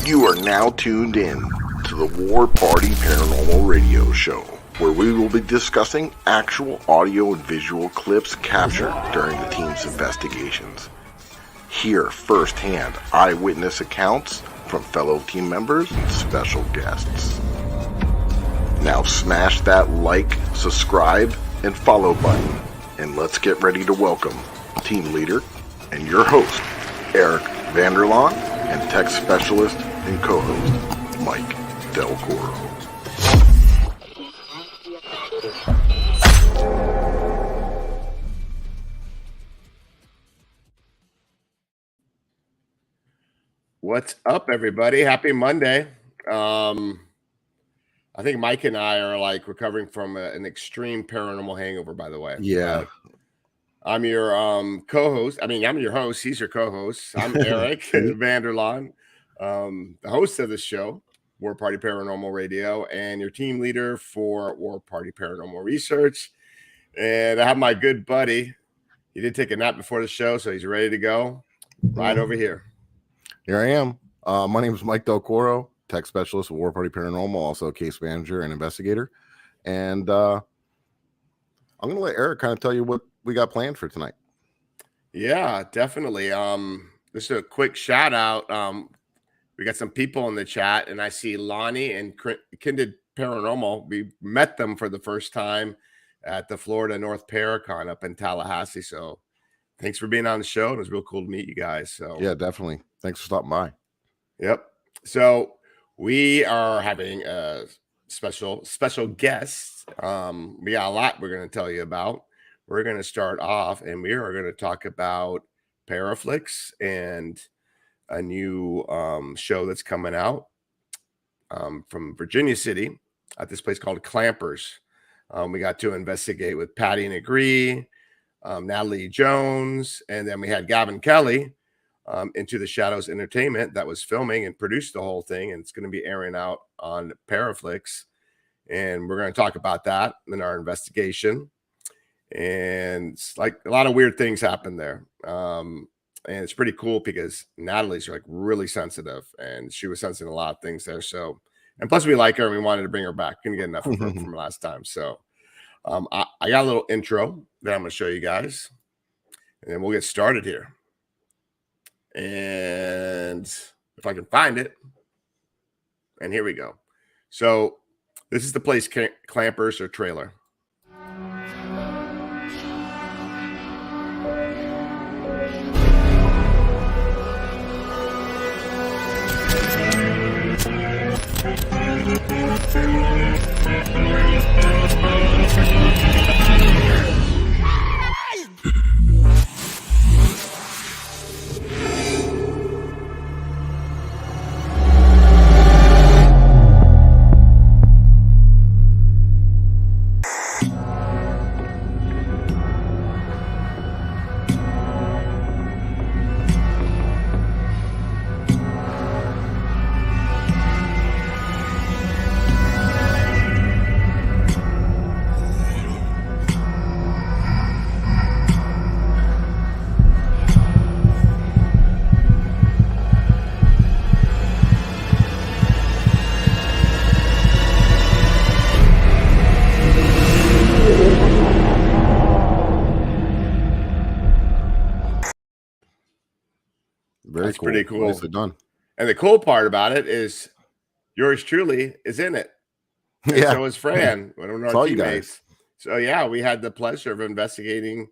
You are now tuned in to the War Party Paranormal Radio Show, where we will be discussing actual audio and visual clips captured during the team's investigations. Hear firsthand eyewitness accounts from fellow team members and special guests. Now smash that like, subscribe, and follow button, and let's get ready to welcome team leader and your host, Eric Vanderlaan, and tech specialist and co-host, Mike Del Coro. What's up, everybody? Happy Monday. I think Mike and I are like recovering from an extreme paranormal hangover, by the way. Yeah. I'm your co-host. I'm your host. He's your co-host. I'm Eric Vanderlaan, the host of the show, War Party Paranormal Radio, and your team leader for War Party Paranormal Research. And I have my good buddy. He did take a nap before the show, so he's ready to go. Right over here. Here I am. My name is Mike Del Coro, tech specialist with War Party Paranormal, also a case manager and investigator. And I'm going to let Eric kind of tell you what we got planned for tonight. Yeah, definitely. Just a quick shout out. We got some people in the chat, and I see Lonnie and Kindred Paranormal. We met them for the first time at the Florida North Paracon up in Tallahassee. So thanks for being on the show. It was real cool to meet you guys. So yeah, definitely. Thanks for stopping by. Yep. So we are having a special guests. We got a lot we're going to tell you about. We're going to start off, and we are going to talk about ParaFlixx and a new show that's coming out from Virginia City at this place called Clampers. We got to investigate with Patty and Agree, Natalie Jones, and then we had Gavin Kelly, Into the Shadows Entertainment, that was filming and produced the whole thing, and it's going to be airing out on ParaFlixx. And we're going to talk about that in our investigation. And it's like a lot of weird things happen there. And it's pretty cool because Natalie's like really sensitive, and she was sensing a lot of things there. So, and plus we like her and we wanted to bring her back. Couldn't get enough of her from last time. So I got a little intro that I'm going to show you guys, and then we'll get started here. And if I can find it, and here we go. So this is the place Clampers or trailer. That's cool. Pretty cool. Nicely done. And the cool part about it is yours truly is in it. And yeah. So is Fran, one of our Saw teammates. you guys. So yeah, we had the pleasure of investigating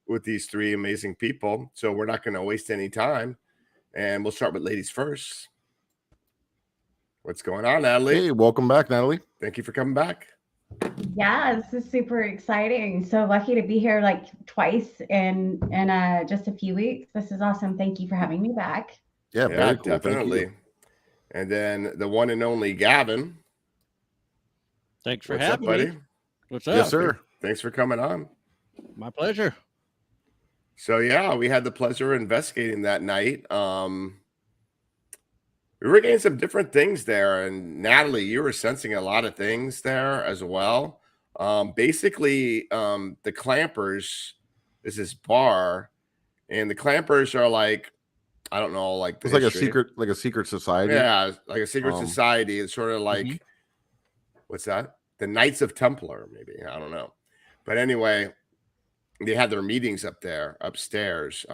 with these three amazing people. So we're not going to waste any time. And we'll start with ladies first. What's going on, Natalie? Hey, welcome back, Natalie. Thank you for coming back. Yeah, this is super exciting. So lucky to be here like twice in just a few weeks. This is awesome. Thank you for having me back. Yeah, very cool. Definitely. And then the one and only Gavin. Thanks for What's having up, buddy? me. What's up? Yes, sir. Thanks for coming on. My pleasure. So yeah, we had the pleasure of investigating that night. We were getting some different things there, and Natalie, you were sensing a lot of things there as well. Basically, the Clampers is this bar, and the Clampers are like I don't know, like the It's like history. a secret society. Yeah, like a secret society. It's sort of like Mhm. what's that? The Knights of Templar, maybe. I don't know. But anyway, they had their meetings up there upstairs.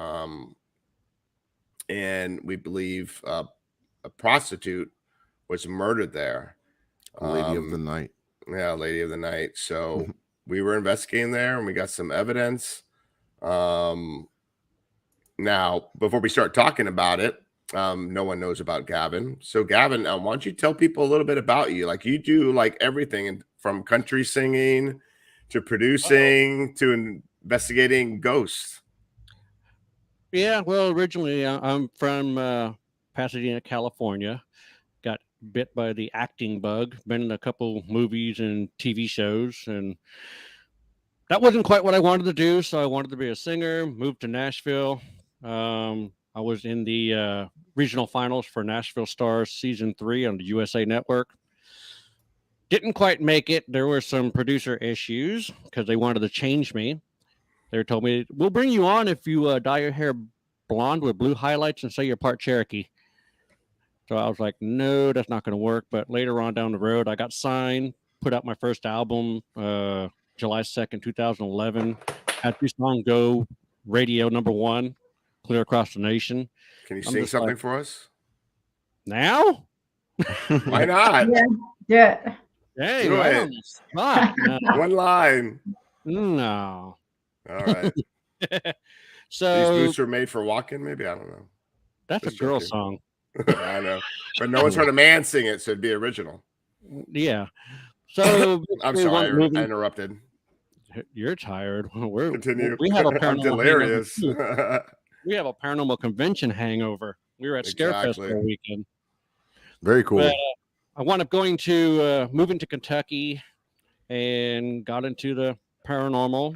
And we believe a prostitute was murdered there. Lady of the Night. Yeah, Lady of the Night. So we were investigating there and we got some evidence. Now, before we start talking about it, no one knows about Gavin. So Gavin, why don't you tell people a little bit about you? Like you do like everything from country singing to producing to investigating ghosts. Yeah, well, originally I'm from Pasadena, California. Got bit by the acting bug. Been in a couple movies and TV shows, and that wasn't quite what I wanted to do. So I wanted to be a singer. Moved to Nashville. I was in the regional finals for Nashville Stars season 3 on the USA Network. Didn't quite make it. There were some producer issues because they wanted to change me. They told me, we'll bring you on if you dye your hair blonde with blue highlights and say you're part Cherokee. So I was like, no, that's not going to work. But later on down the road, I got signed, put out my first album July 2nd, 2011. Had this song go radio #1, clear across the nation. Can you sing something for us? Now? Why not? Yeah, do it. Hey, Do right it. on the spot. No. One line. No. All right. So These boots are made for walking, maybe? I don't know. that's Just a girl joking. song. I know. But no one's heard a man sing it, so it'd be original. Yeah. So I'm sorry, I interrupted. You're tired. Continue. We have a I'm paranormal delirious. we have a paranormal convention hangover. We were at Scarefest Exactly. for a weekend. Very cool. But, I wound up going to moving to Kentucky and got into the paranormal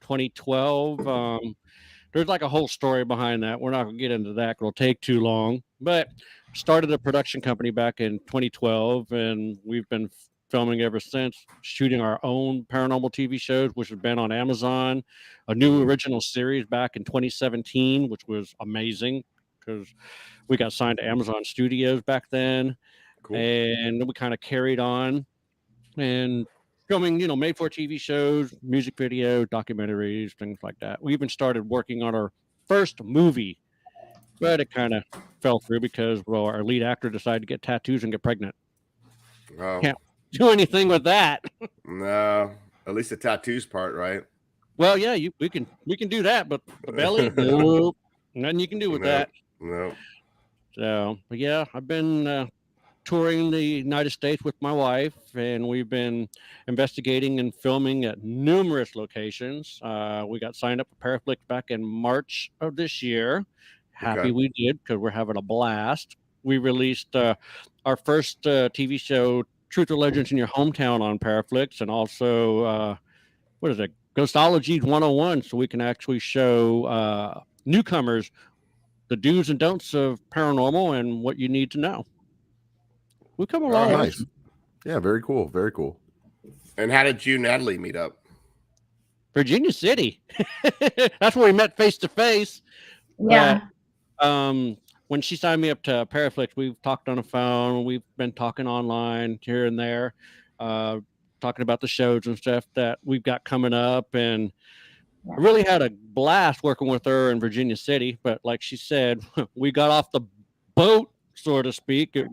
2012. There's like a whole story behind that. We're not going to get into that. It'll take too long. But started a production company back in 2012, and we've been filming ever since, shooting our own paranormal TV shows, which have been on Amazon, a new original series back in 2017, which was amazing because we got signed to Amazon Studios back then. Cool. And then we kind of carried on and filming, made for TV shows, music videos, documentaries, things like that. We even started working on our first movie, but it kind of fell through because, well, our lead actor decided to get tattoos and get pregnant. Oh. Can't do anything with that. No, at least the tattoos part, right? Well, yeah, we can do that, but the belly, nope, nothing you can do with that. No. So, but yeah, I've been touring the United States with my wife, and we've been investigating and filming at numerous locations. We got signed up for ParaFlixx back in March of this year. Happy we did because we're having a blast. We released our first TV show, Truth or Legends in Your Hometown, on ParaFlixx, and also Ghostology 101, so we can actually show newcomers the do's and don'ts of paranormal and what you need to know. We come along. Oh, nice. Yeah, very cool. Very cool. And how did you and Natalie meet up? Virginia City. That's where we met face to face. Yeah. When she signed me up to ParaFlixx, we've talked on the phone. We've been talking online here and there, talking about the shows and stuff that we've got coming up. And I really had a blast working with her in Virginia City. But like she said, we got off the boat, so to speak. The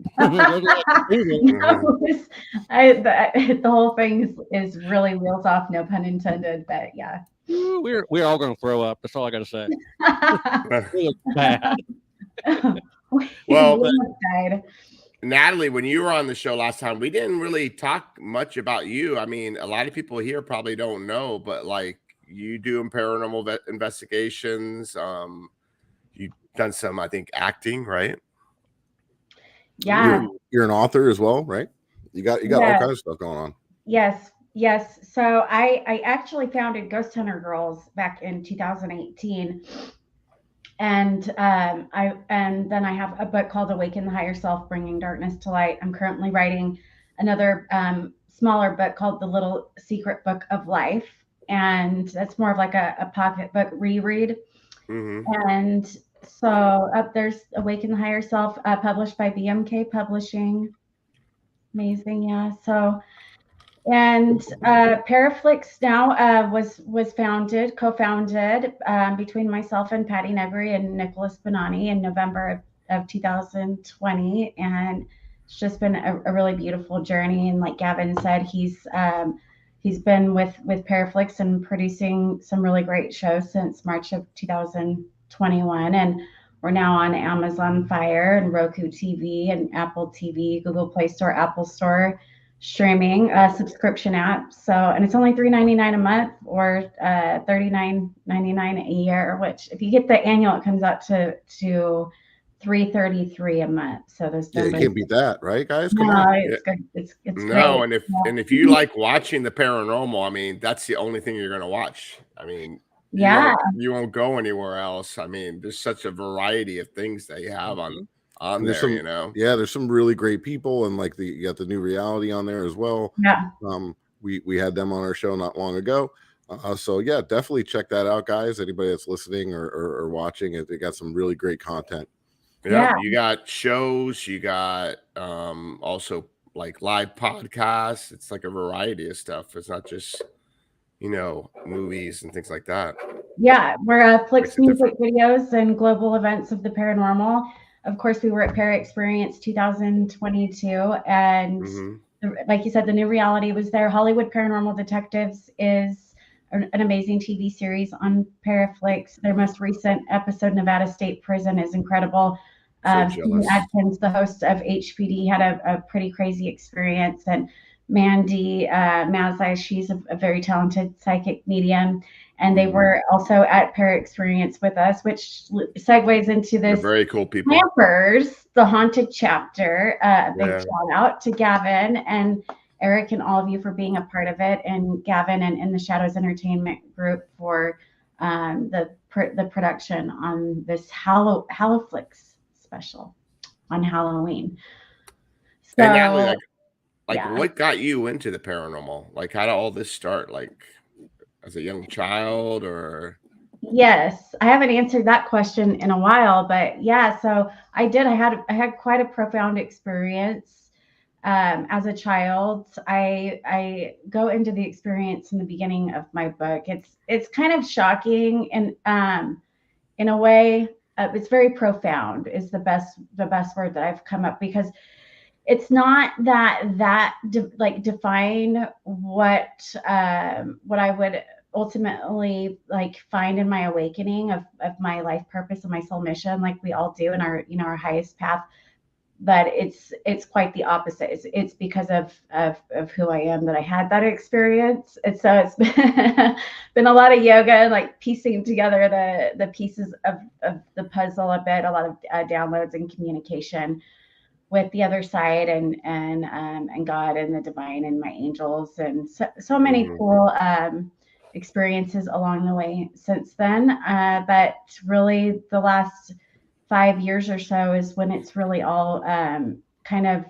whole thing is really wheels off, no pun intended. But yeah, we're all going to throw up. That's all I got to say. We look bad. Well, Natalie, when you were on the show last time, we didn't really talk much about you. I mean, a lot of people here probably don't know, but like you do paranormal investigations. You've done some, I think, acting, right? Yeah. You're an author as well, right? You got all kinds of stuff going on. Yes. So I actually founded Ghost Hunter Girls back in 2018. And then I have a book called Awaken the Higher Self, Bringing Darkness to Light. I'm currently writing another smaller book called The Little Secret Book of Life. And that's more of like a pocket book reread. Mm-hmm. And So up there's Awaken the Higher Self, published by BMK Publishing. Amazing, yeah. So, and ParaFlixx now was co-founded between myself and Patty Negri and Nicholas Bonani in November of 2020, and it's just been a really beautiful journey. And like Gavin said, he's been with ParaFlixx and producing some really great shows since March of 2021, and we're now on Amazon Fire and Roku TV and Apple TV, Google Play Store, Apple Store streaming subscription app. So, and it's only $3.99 a month or $39.99 a year, which if you get the annual, it comes out to $333 a month. So there's Yeah, you can't beat that, right, guys? Come no, on. it's good. It's No, great. and if you like watching the paranormal, I mean, that's the only thing you're going to watch. I mean, Yeah. you won't go anywhere else. I mean, there's such a variety of things they have on There's there, some, yeah, there's some really great people, and like you got the new reality on there as well. Yeah. We had them on our show not long ago. So yeah, definitely check that out, guys. Anybody that's listening or watching it, they got some really great content. Yeah, you got shows, you got also like live podcasts. It's like a variety of stuff. It's not just movies and things like that. Yeah, we're Flix music videos and global events of the paranormal. Of course, we were at Para Experience 2022, and like you said, the new reality was there. Hollywood Paranormal Detectives is an amazing TV series on ParaFlixx. Their most recent episode, Nevada State Prison, is incredible. Stephen Adkins, the host of HPD, had a pretty crazy experience, and Mandy Mazai, she's a very talented psychic medium, and they were also at Para Experience with us, which segues into this. They're very cool people. Campers, the haunted chapter. Big shout out to Gavin and Eric and all of you for being a part of it, and Gavin and the Shadows Entertainment Group for the production on this HALLOFlixx special on Halloween. So, and Natalie, what got you into the paranormal? Like, how did all this start? Like, as a young child, or? Yes, I haven't answered that question in a while, but yeah, so I did. I had quite a profound experience as a child. I go into the experience in the beginning of my book. It's kind of shocking, and in a way, it's very profound. Is the best word that I've come up, because it's not that define what I would ultimately find in my awakening of my life purpose and my soul mission, like we all do in our our highest path. But it's quite the opposite. It's because of who I am that I had that experience. And so it's been a lot of yoga and like piecing together the pieces of the puzzle a bit, a lot of downloads and communication with the other side and God and the divine and my angels, and so many cool experiences along the way since then. But really the last 5 years or so is when it's really all kind of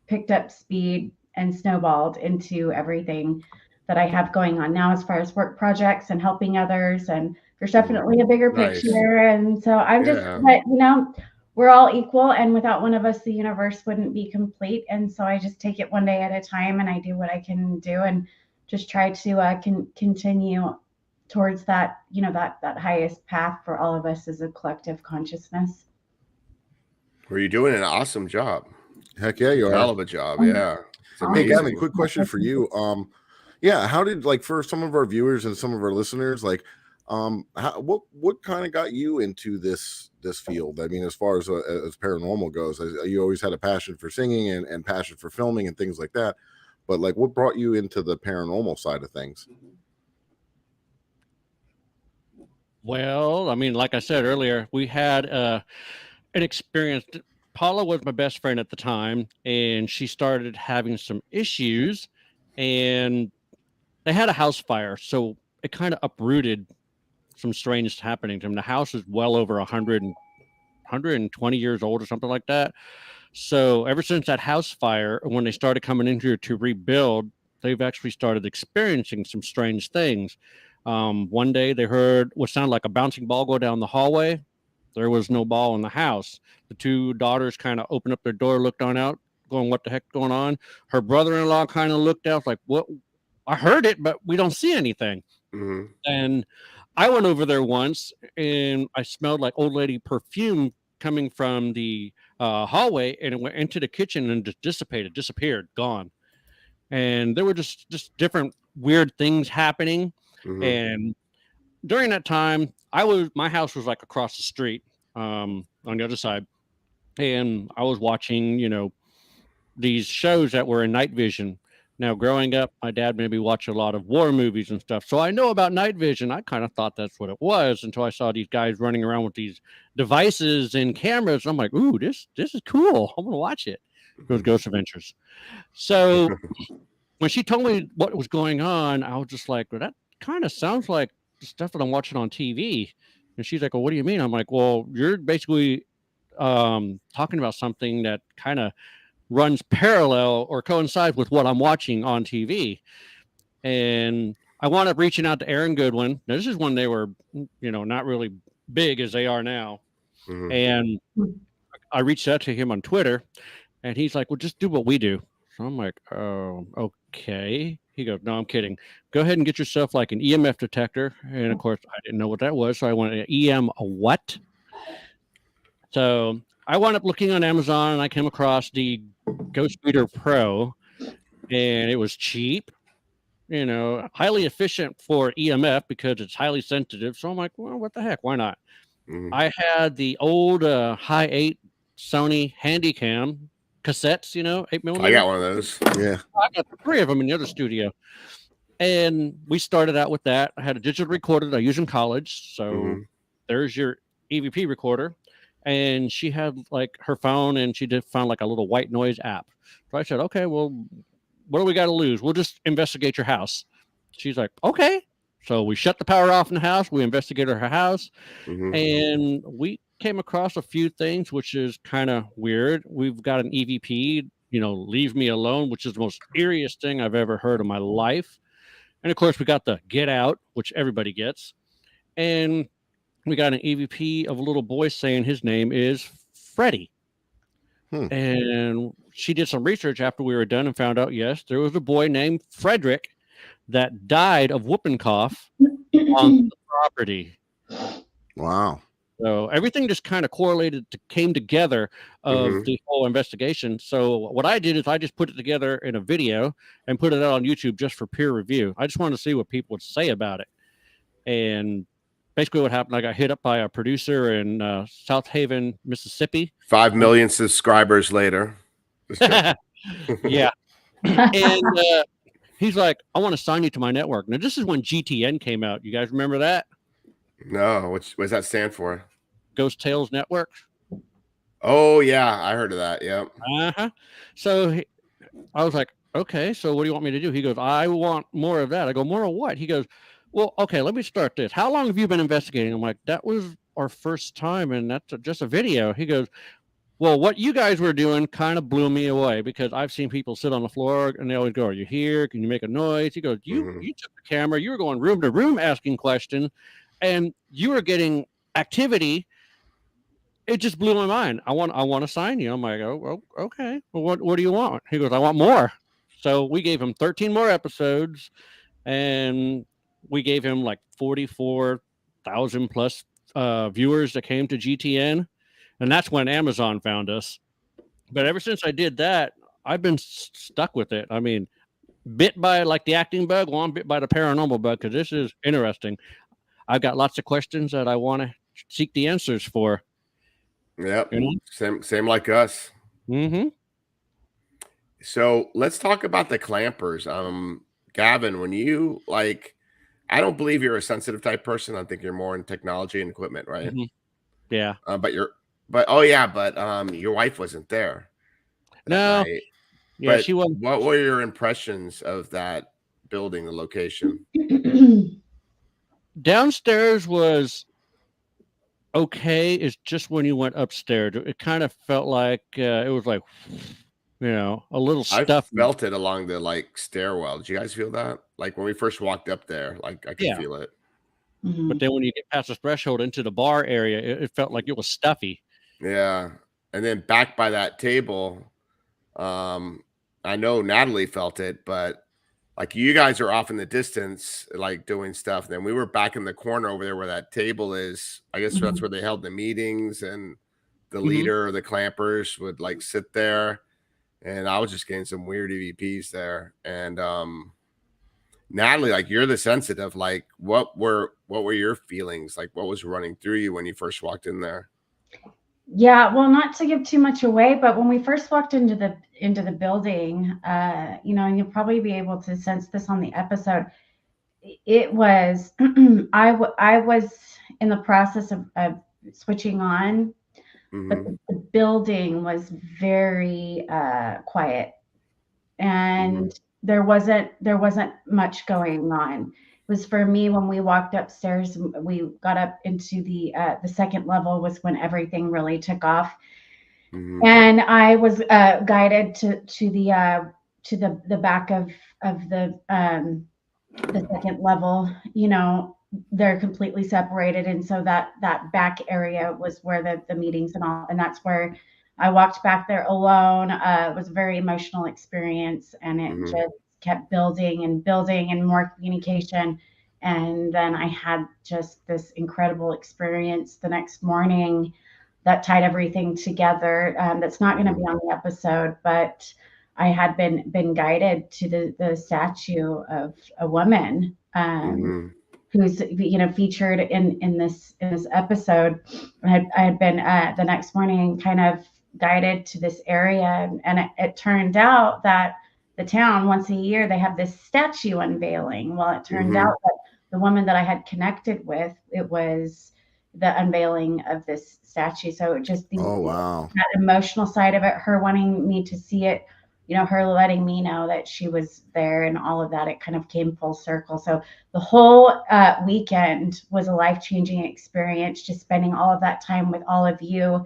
picked up speed and snowballed into everything that I have going on now as far as work projects and helping others. And there's definitely a bigger picture. And so I'm just, but we're all equal, and without one of us, the universe wouldn't be complete. And so I just take it one day at a time, and I do what I can do, and just try to continue towards that, that highest path for all of us as a collective consciousness. Well, you're doing an awesome job. Heck yeah, you are. Hell of a job, yeah. Hey, Gavin, quick question for you. How did, for some of our viewers and some of our listeners, what kind of got you into this field? I mean, as far as paranormal goes, you always had a passion for singing and passion for filming and things like that. But what brought you into the paranormal side of things? Well, I mean, like I said earlier, we had an experience. Paula was my best friend at the time, and she started having some issues, and they had a house fire. So it kind of uprooted some strange happening to them. The house is well over 120 years old or something like that. So ever since that house fire, when they started coming in here to rebuild, they've actually started experiencing some strange things. One day they heard what sounded like a bouncing ball go down the hallway. There was no ball in the house. The two daughters kind of opened up their door, looked on out, going, what the heck's going on? Her brother-in-law kind of looked out like, what? I heard it, but we don't see anything. Mm-hmm. And I went over there once and I smelled like old lady perfume coming from the hallway, and it went into the kitchen and just disappeared, gone. And there were just different weird things happening. Mm-hmm. And during that time, my house was like across the street on the other side. And I was watching, these shows that were in night vision. Now, growing up, my dad made me watch a lot of war movies and stuff. So I know about night vision. I kind of thought that's what it was until I saw these guys running around with these devices and cameras. I'm like, ooh, this is cool. I'm going to watch it. It was Ghost Adventures. So when she told me what was going on, I was just like, well, that kind of sounds like the stuff that I'm watching on TV. And she's like, well, what do you mean? I'm like, well, you're basically talking about something that kind of runs parallel or coincides with what I'm watching on TV. And I wound up reaching out to Aaron Goodwin. Now, this is when they were, not really big as they are now. Mm-hmm. And I reached out to him on Twitter, and he's like, well, just do what we do. So I'm like, oh, okay. He goes, no, I'm kidding. Go ahead and get yourself like an EMF detector. And of course, I didn't know what that was. So I went, EM what? So I wound up looking on Amazon, and I came across the Ghost Reader Pro, and it was cheap, highly efficient for EMF because it's highly sensitive. So I'm like, well, what the heck? Why not? Mm-hmm. I had the old high 8 Sony Handycam cassettes, 8mm. I got one of those. Yeah. I got 3 of them in the other studio. And we started out with that. I had a digital recorder that I used in college. So there's your EVP recorder. And she had like her phone, and she found like a little white noise app. So I said, okay, well, what do we got to lose? We'll just investigate your house. She's like, okay. So we shut the power off in the house. We investigated her house, and we came across a few things, which is kind of weird. We've got an EVP, leave me alone, which is the most eeriest thing I've ever heard in my life. And of course, we got the get out, which everybody gets. And we got an EVP of a little boy saying his name is Freddie. And she did some research after we were done and found out, yes, there was a boy named Frederick that died of whooping cough on the property. Wow. So everything just kind of came together of the whole investigation. So what I did is I just put it together in a video and put it out on YouTube just for peer review. I just wanted to see what people would say about it. And basically what happened, I got hit up by a producer in South Haven, Mississippi. 5 million subscribers later. Yeah. And he's like, I want to sign you to my network. Now, this is when GTN came out. You guys remember that? No. What does that stand for? Ghost Tales Network. Oh, yeah. I heard of that. Yep. So I was like, okay, so what do you want me to do? He goes, I want more of that. I go, more of what? He goes, well, okay, let me start this. How long have you been investigating? I'm like, that was our first time, and that's just a video. He goes, well, what you guys were doing kind of blew me away because I've seen people sit on the floor and they always go, are you here? Can you make a noise? He goes, you took the camera. You were going room to room asking questions, and you were getting activity. It just blew my mind. I want to sign you. I'm like, oh, okay. Well, what do you want? He goes, I want more. So we gave him 13 more episodes, and we gave him like 44,000 plus viewers that came to GTN. And that's when Amazon found us. But ever since I did that, I've been stuck with it. I mean, bit by like the acting bug, well, I'm bit by the paranormal bug because this is interesting. I've got lots of questions that I want to seek the answers for. Yep. Same like us. So let's talk about the clampers. Gavin, when you I don't believe you're a sensitive type person. I think you're more in technology and equipment, right? Yeah. But your wife wasn't there. No. Night. Yeah, but she was. What were your impressions of that building, the location? Downstairs was okay. It's just when you went upstairs, it kind of felt like it was like, a little stuff. I felt it along the stairwell. Did you guys feel that? Like when we first walked up there, I could feel it. But then when you get past the threshold into the bar area, it felt like it was stuffy. Yeah. And then back by that table, I know Natalie felt it, but like you guys are off in the distance, like doing stuff. Then we were back in the corner over there where that table is. I guess that's where they held the meetings, and the leader or the clampers would like sit there. And I was just getting some weird EVPs there. And Natalie, like you're the sensitive, like what were your feelings? Like what was running through you when you first walked in there? Yeah, well, not to give too much away, but when we first walked into the building, you know, and you'll probably be able to sense this on the episode. It was I was in the process of switching on, but the building was very quiet, and there wasn't much going on. It was for me when we walked upstairs, we got up into the second level was when everything really took off. And I was guided to the back of the second level. You know, they're completely separated, and so that back area was where the meetings and all, and that's where I walked back there alone. It was a very emotional experience, and it just kept building and more communication. And then I had just this incredible experience the next morning that tied everything together. That's not going to be on the episode, but I had been guided to the statue of a woman who's, you know, featured in this episode. I had been the next morning kind of guided to this area, and it turned out that the town, once a year, they have this statue unveiling. Well, it turned out that the woman that I had connected with, it was the unveiling of this statue. So just that emotional side of it, her wanting me to see it, you know, her letting me know that she was there and all of that, it kind of came full circle. So the whole weekend was a life-changing experience, just spending all of that time with all of you.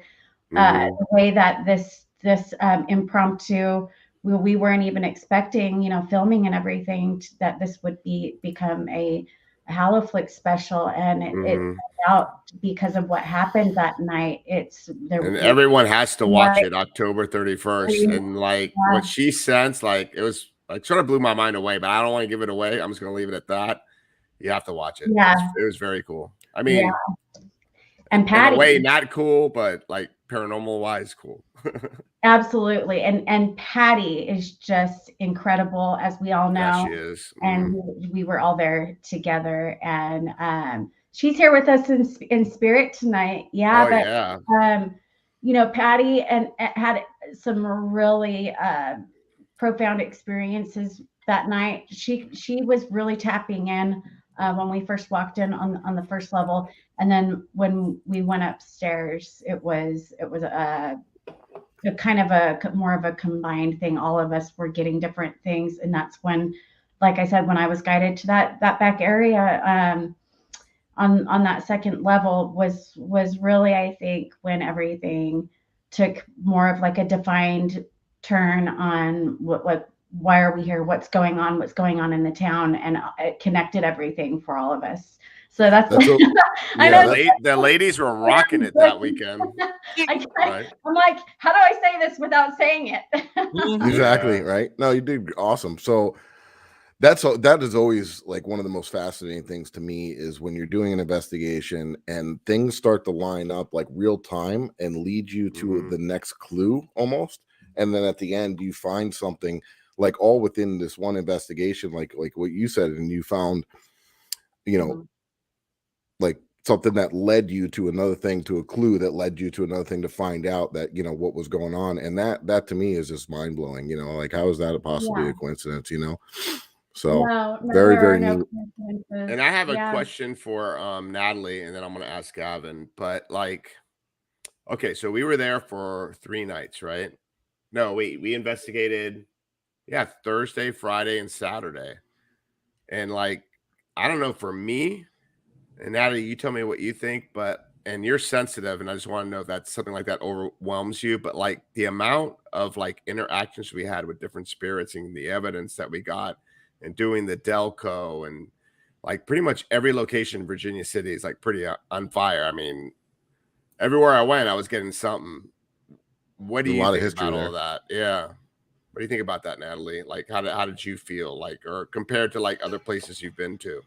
The way that this impromptu, we weren't even expecting, you know, filming and everything, that this would become a HALLOFlixx special, and it turned out because of what happened that night. Everyone has to watch it October 31st. And like what she sensed, like it was like sort of blew my mind away, but I don't want to give it away. I'm just going to leave it at that. You have to watch it. Yeah. It was very cool. I mean, and Patty, in a way, not cool, but like paranormal wise, cool. Absolutely. And Patty is just incredible, as we all know. Yeah, she is. And we were all there together, and she's here with us in spirit tonight. Yeah. You know, Patty and had some really profound experiences that night. She was really tapping in when we first walked in on the first level, and then when we went upstairs, it was a kind of a more of a combined thing. All of us were getting different things, and that's when, like I said, when I was guided to that back area on that second level was really, I think, when everything took more of like a defined turn on why are we here, what's going on in the town, and it connected everything for all of us. So that's I know the ladies were rocking it that weekend. I'm like, how do I say this without saying it? Exactly, right? No, you did awesome. So that is always like one of the most fascinating things to me, is when you're doing an investigation and things start to line up like real time and lead you to the next clue almost, and then at the end you find something like all within this one investigation, like what you said, and you found, you know, like something that led you to another thing, to a clue that led you to another thing, to find out that, you know, what was going on. And that to me is just mind blowing, you know, like how is that possibly a coincidence, you know? So very neat. And I have a question for Natalie, and then I'm going to ask Gavin, but like, okay, so we were there for 3 nights, right? No, wait, we investigated, Thursday, Friday, and Saturday. And like, I don't know, for me, and Natalie, you tell me what you think, and you're sensitive, and I just want to know if that's something like that overwhelms you, but like the amount of like interactions we had with different spirits and the evidence that we got, and doing the Delco, and like pretty much every location in Virginia City is like pretty on fire. I mean, everywhere I went, I was getting something. What do you think about all that? Yeah. What do you think about that, Natalie? Like, how did you feel, like, or compared to like other places you've been to?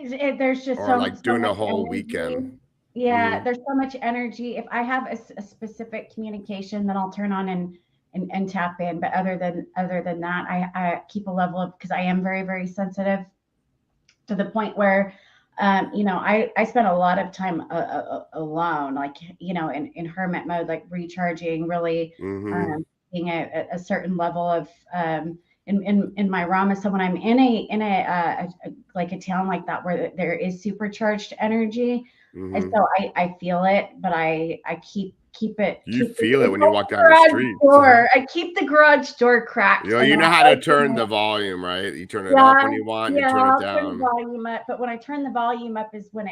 There's just or like doing a whole energy. weekend. Yeah, there's so much energy. If I have a specific communication, then I'll turn on and tap in. But other than that, I keep a level of, because I am very, very sensitive to the point where, I spend a lot of time alone, like, in hermit mode, like recharging, really being a certain level of in my Rama. So when I'm in a like a town like that where there is supercharged energy, and so I feel it, but I keep it. You feel it when you walk down the street. I keep the garage door cracked. You know how to turn the volume, right? You turn it up when you want. You turn it down. Turn the volume up, but when I turn the volume up is when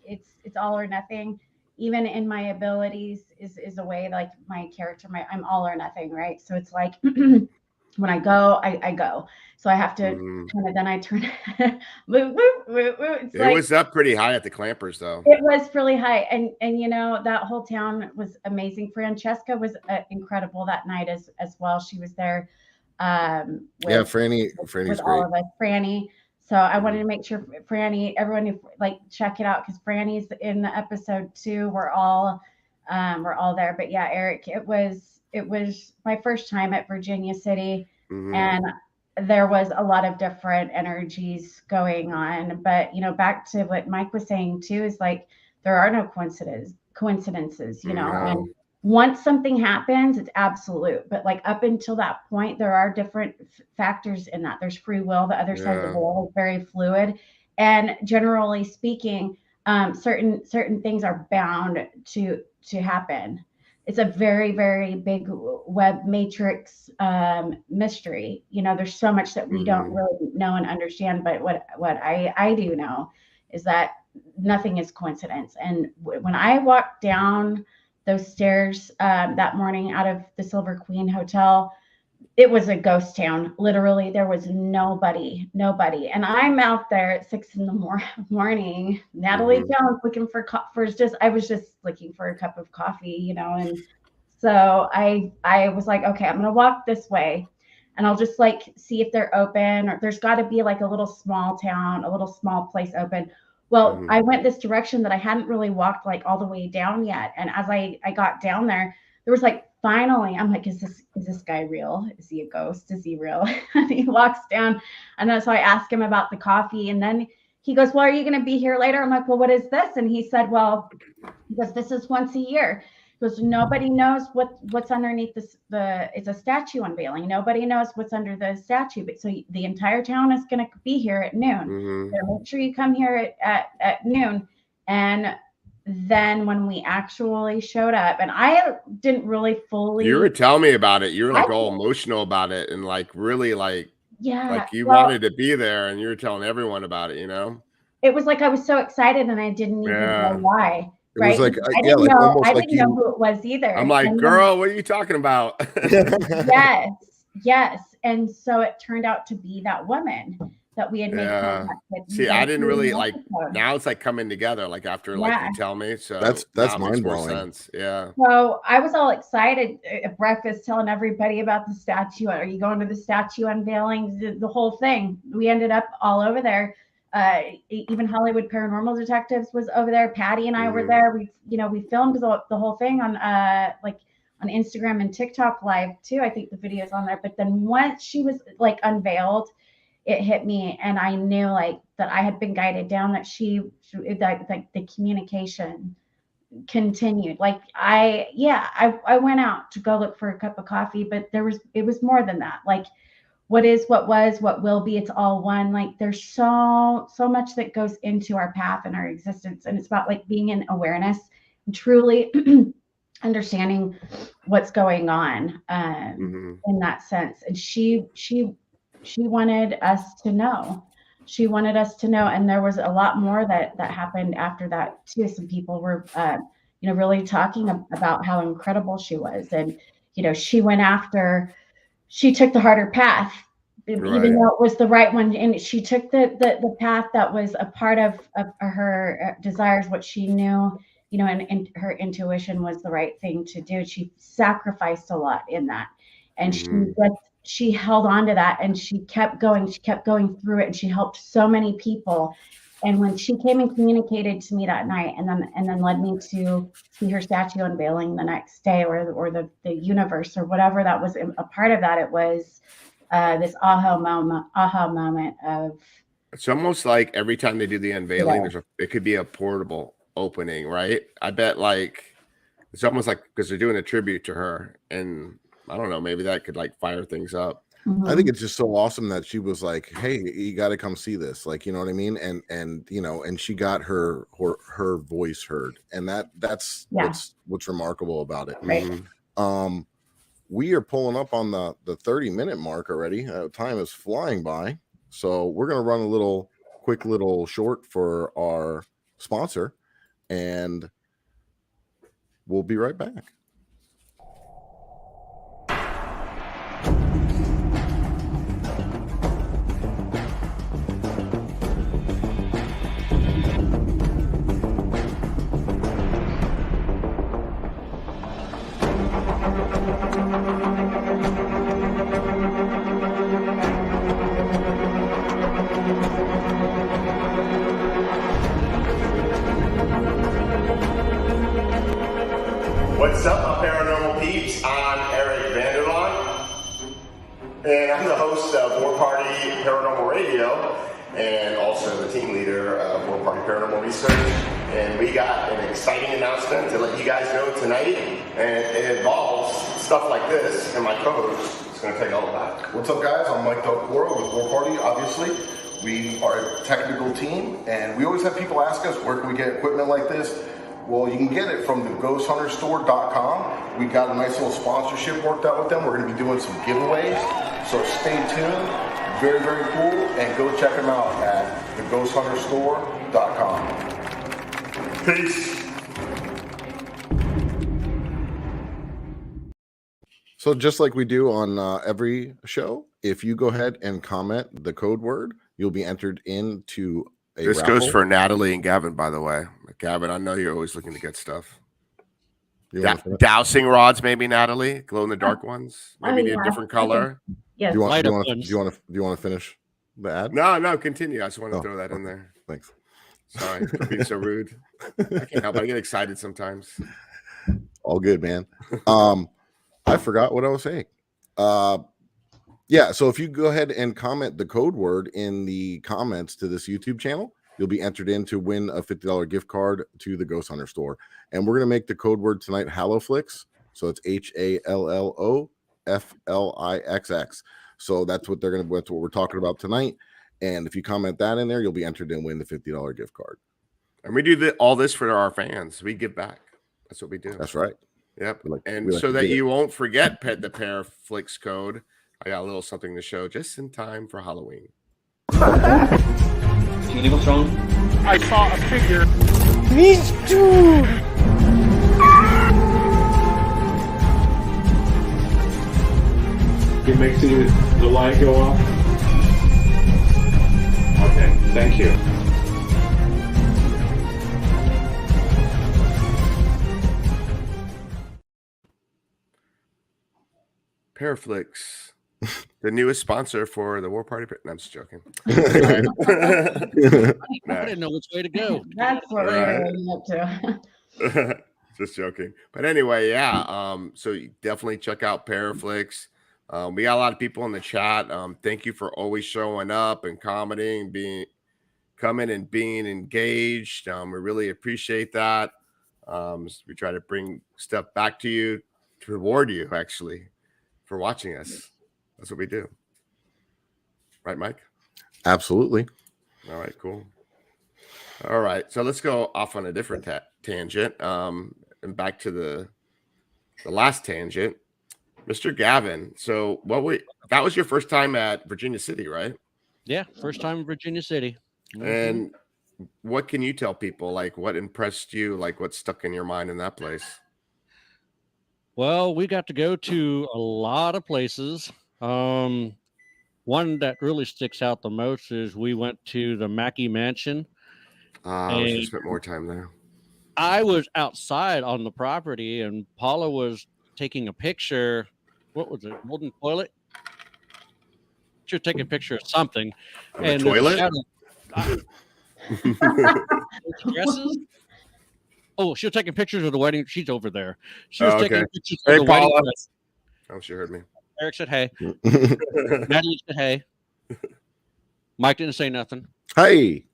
it's all or nothing. Even in my abilities is a way, like my character, I'm all or nothing, right? So it's like when I go, I go. So I have to kind of, then I turn. It was up pretty high at the Clampers, though. It was really high, and that whole town was amazing. Francesca was incredible that night as well. She was there. Franny's with great. All of us, Franny. So I wanted to make sure Franny, everyone, check it out, because Franny's in the episode too. We're all there. But yeah, Eric, it was my first time at Virginia City, and there was a lot of different energies going on. But back to what Mike was saying too, is like there are no coincidences, and once something happens, it's absolute. But like up until that point, there are different factors in that. There's free will. The other side of the wall is very fluid, and generally speaking, certain things are bound to happen. It's a very, very big web matrix mystery. There's so much that we don't really know and understand. But what I do know is that nothing is coincidence. And when I walked down those stairs that morning out of the Silver Queen Hotel, it was a ghost town. Literally, there was nobody. And I'm out there at 6 a.m. Natalie Jones looking for I was just looking for a cup of coffee, and so I was like, okay, I'm gonna walk this way, and I'll just like see if they're open, or there's got to be like a little small town, a little small place open. Well, I went this direction that I hadn't really walked like all the way down yet. And as I got down there was like, finally, I'm like, is this guy real? Is he a ghost? Is he real? And he walks down. And then so I asked him about the coffee. And then he goes, well, are you going to be here later? I'm like, well, what is this? And he said, well, this is once a year. He goes, nobody knows what's underneath this. It's a statue unveiling. Nobody knows what's under the statue. But so the entire town is going to be here at noon. So make sure you come here at noon. And then when we actually showed up, and I didn't really fully. You were telling me about it. You were like all emotional about it, and like really like you wanted to be there, and you were telling everyone about it. It was like I was so excited, and I didn't even know why. It was like, I didn't know who it was either. I'm like, girl, what are you talking about? Yes. And so it turned out to be that woman that we had made contact with. See, I didn't really like. Now it's like coming together, like after like you tell me. So that's mind blowing. Yeah. So I was all excited at breakfast, telling everybody about the statue. Are you going to the statue unveiling? The whole thing. We ended up all over there. Even Hollywood Paranormal Detectives was over there. Patty and I were there. We filmed the whole thing on on Instagram and TikTok live too. I think the video's on there. But then once she was like unveiled, it hit me, and I knew like that I had been guided down, that like the communication continued. Like I went out to go look for a cup of coffee, but it was more than that. Like what is, what was, what will be, it's all one. Like there's so much that goes into our path and our existence. And it's about like being in awareness and truly understanding what's going on in that sense. And she wanted us to know. She wanted us to know. And there was a lot more that happened after that too. Some people were, really talking about how incredible she was. And, she went after, she took the harder path, even though it was the right one, and she took the path that was a part of her desires, what she knew, and her intuition was the right thing to do. She sacrificed a lot in that, and she held on to that, and she kept going through it, and she helped so many people. And when she came and communicated to me that night, and then led me to see her statue unveiling the next day, or the universe, or whatever that was a part of that, it was this aha moment of. It's almost like every time they do the unveiling, it could be a portable opening, right? I bet it's almost like because they're doing a tribute to her, and I don't know, maybe that could fire things up. I think it's just so awesome that she was like, "Hey, you got to come see this," you know what I mean, and she got her voice heard, and that's what's remarkable about it. Right. We are pulling up on the 30-minute mark already. Time is flying by, so we're gonna run a quick little short for our sponsor, and we'll be right back. What's up, my paranormal peeps? I'm Eric Vanderlaan, and I'm the host of War Party Paranormal Radio, and also the team leader of War Party Paranormal Research. And we got an exciting announcement to let you guys know tonight, and it involves stuff like this, and my co-host is going to take all of that. What's up, guys? I'm Mike Del Toro with War Party, obviously. We are a technical team, and we always have people ask us, where can we get equipment like this? Well, you can get it from the ghosthunterstore.com. We got a nice little sponsorship worked out with them. We're going to be doing some giveaways, so stay tuned. Very, very cool, and go check them out at theghosthunterstore.com. Peace. So just like we do on every show, if you go ahead and comment the code word, you'll be entered into this raffle. Goes for Natalie and Gavin, by the way. Gavin, I know you're always looking to get stuff. Dowsing rods, maybe, Natalie. Glow in the dark ones. Maybe a different color. Yes. Do you want to finish the ad? No, continue. I just want to throw that in there. Thanks. Sorry for being so rude. I can't help it. I get excited sometimes. All good, man. I forgot what I was saying. Yeah, so if you go ahead and comment the code word in the comments to this YouTube channel, you'll be entered in to win a $50 gift card to the Ghost Hunter store. And we're going to make the code word tonight HALLOFlixx. So it's HALLOFLIXX. So that's what what we're talking about tonight. And if you comment that in there, you'll be entered in to win the $50 gift card. And we do all this for our fans. We give back. That's what we do. That's right. Yep. So that you won't forget the ParaFlixx code, I got a little something to show just in time for Halloween. Feeling what's wrong? I saw a figure. Me too. You make the light go off. Okay, thank you. ParaFlixx, the newest sponsor for the War Party. No, I'm just joking. I didn't know which way to go. That's what we're leading up to. Just joking. But anyway, yeah. So you definitely check out ParaFlixx. We got a lot of people in the chat. Thank you for always showing up and commenting, coming and being engaged. We really appreciate that. We try to bring stuff back to you to reward you, actually, for watching us. That's what we do. Right, Mike? Absolutely. All right, cool. All right. So let's go off on a different tangent. And back to the last tangent. Mr. Gavin. So that was your first time at Virginia City, right? Yeah, first time in Virginia City. And what can you tell people? Like, what impressed you? Like, what stuck in your mind in that place? Well, we got to go to a lot of places. one that really sticks out the most is we went to the Mackey Mansion. We should spend more time there. I was outside on the property, and Paula was taking a picture. What was it? Golden toilet? She was taking a picture of something. And the toilet? Dresses? Oh, she was taking pictures of the wedding. She's over there. She was taking pictures of the Paula. wedding dress. Oh, she heard me. Eric said, hey. Natalie said, hey. Mike didn't say nothing. Hey.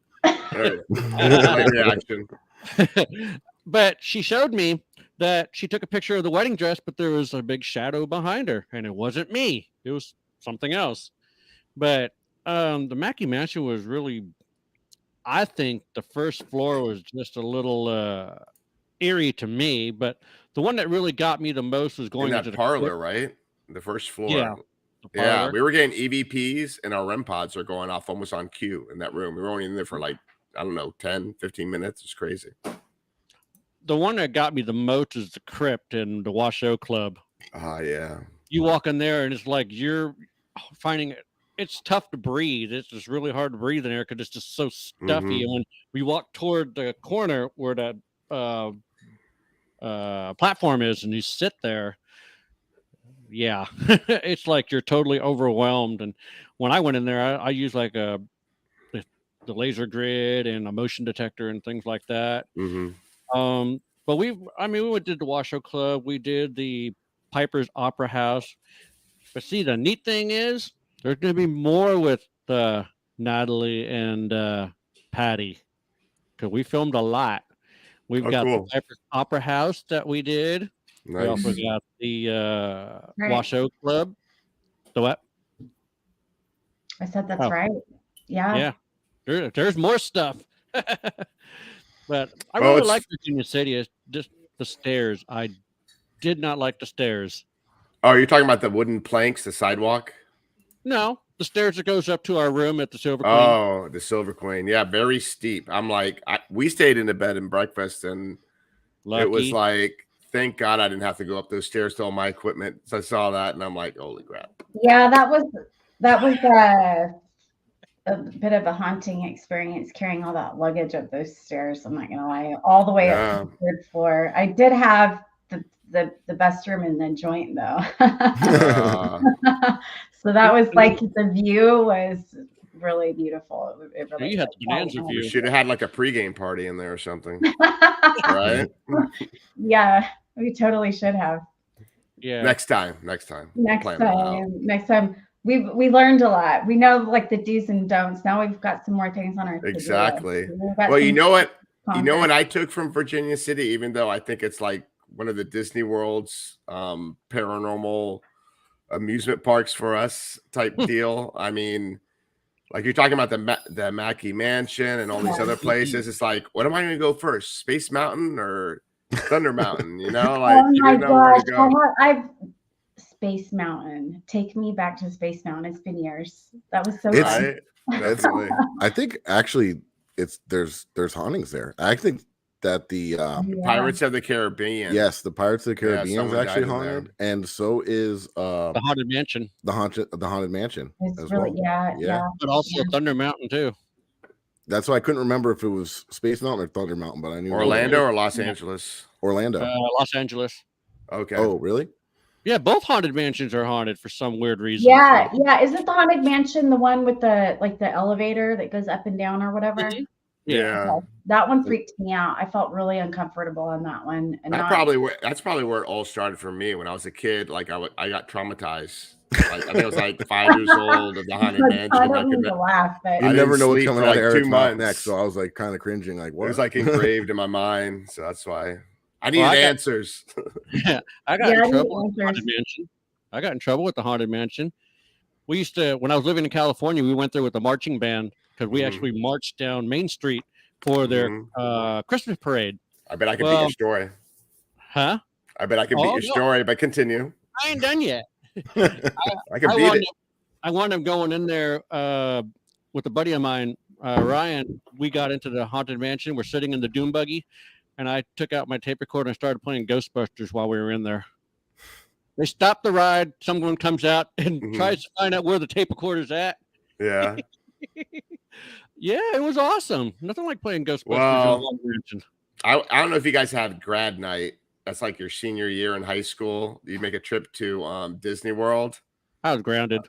Reaction. But she showed me that she took a picture of the wedding dress, but there was a big shadow behind her, and it wasn't me. It was something else. But the Mackey Mansion was really, I think the first floor was just a little eerie to me, but the one that really got me the most was going into the parlor, right? The first floor. Yeah. Yeah, we were getting EVPs and our REM pods are going off almost on cue in that room. We were only in there for like, I don't know, 10, 15 minutes. It's crazy. The one that got me the most is the crypt in the Washoe Club. Yeah. You walk in there and it's like you're finding it's tough to breathe. It's just really hard to breathe in there because it's just so stuffy. And when we walk toward the corner where that platform is and you sit there, yeah, it's like you're totally overwhelmed. And when I went in there, I used like the laser grid and a motion detector and things like that. But we did the Washoe Club, we did the Piper's Opera House. But see, the neat thing is there's going to be more with Natalie and Patty because we filmed a lot. We've got the Piper's Opera House that we did. Nice. We also got the Washoe Club. The what? I said that's right. Yeah. Yeah. There's more stuff. But I really like Virginia City. It's just the stairs. I did not like the stairs. Oh, you're talking about the wooden planks, the sidewalk? No, the stairs that goes up to our room at the Silver Queen. Oh, the Silver Queen. Yeah, very steep. I'm like, we stayed in a bed and breakfast, and it was like, thank God I didn't have to go up those stairs to all my equipment. So I saw that, and I'm like, holy crap. Yeah, that was a bit of a haunting experience carrying all that luggage up those stairs. I'm not gonna lie, all the way up to the third floor. I did have the best room in the joint though. So that was like the view was really beautiful. It really you had the bonanza view. You should have had like a pregame party in there or something. Right? Yeah, we totally should have. Yeah. Next time. Next time. We learned a lot. We know like the do's and don'ts. Now we've got some more things on our exactly. Well, you know what? You know what I took from Virginia City, even though I think it's like one of the Disney World's paranormal amusement parks for us type deal. I mean, like you're talking about the Mackey Mansion and all these other places. It's like, what am I going to go first? Space Mountain or Thunder Mountain? You know, like you don't know where to go. Space Mountain. Take me back to Space Mountain. It's been years. That was so fun. Definitely. I think actually there's hauntings there. I think that the Pirates of the Caribbean. Yes, the Pirates of the Caribbean is actually haunted, and so is the Haunted Mansion. The haunted mansion. It's really yeah. But also Thunder Mountain too. That's why I couldn't remember if it was Space Mountain or Thunder Mountain, but I knew Orlando or Los Angeles. Orlando. Los Angeles. Okay. Oh, really? Yeah, both haunted mansions are haunted for some weird reason. Yeah. Isn't the Haunted Mansion the one with the elevator that goes up and down or whatever? Mm-hmm. Yeah. That one freaked me out. I felt really uncomfortable on that one. And that's probably where it all started for me when I was a kid. Like I got traumatized. Like, I think I was like 5 years old of the Haunted Mansion. I don't mean to laugh, but you never know what's coming out of Eric's 2 mouth next. So I was like kind of cringing, like what? It was like engraved in my mind. So that's why I needed answers. Yeah, I got in trouble with the Haunted Mansion. I got in trouble with the Haunted Mansion. We used to, when I was living in California, we went there with the marching band because we actually marched down Main Street for their Christmas parade. I bet I can beat your story. Huh? I bet I can beat your story, but continue. I ain't done yet. I can beat it. I wound up going in there with a buddy of mine, Ryan. We got into the Haunted Mansion. We're sitting in the Doom buggy, and I took out my tape recorder and started playing Ghostbusters while we were in there. They stop the ride. Someone comes out and tries to find out where the tape recorder's at. Yeah. Yeah, it was awesome. Nothing like playing Ghostbusters. Well, I don't know if you guys had grad night. That's like your senior year in high school. You make a trip to Disney World. I was grounded.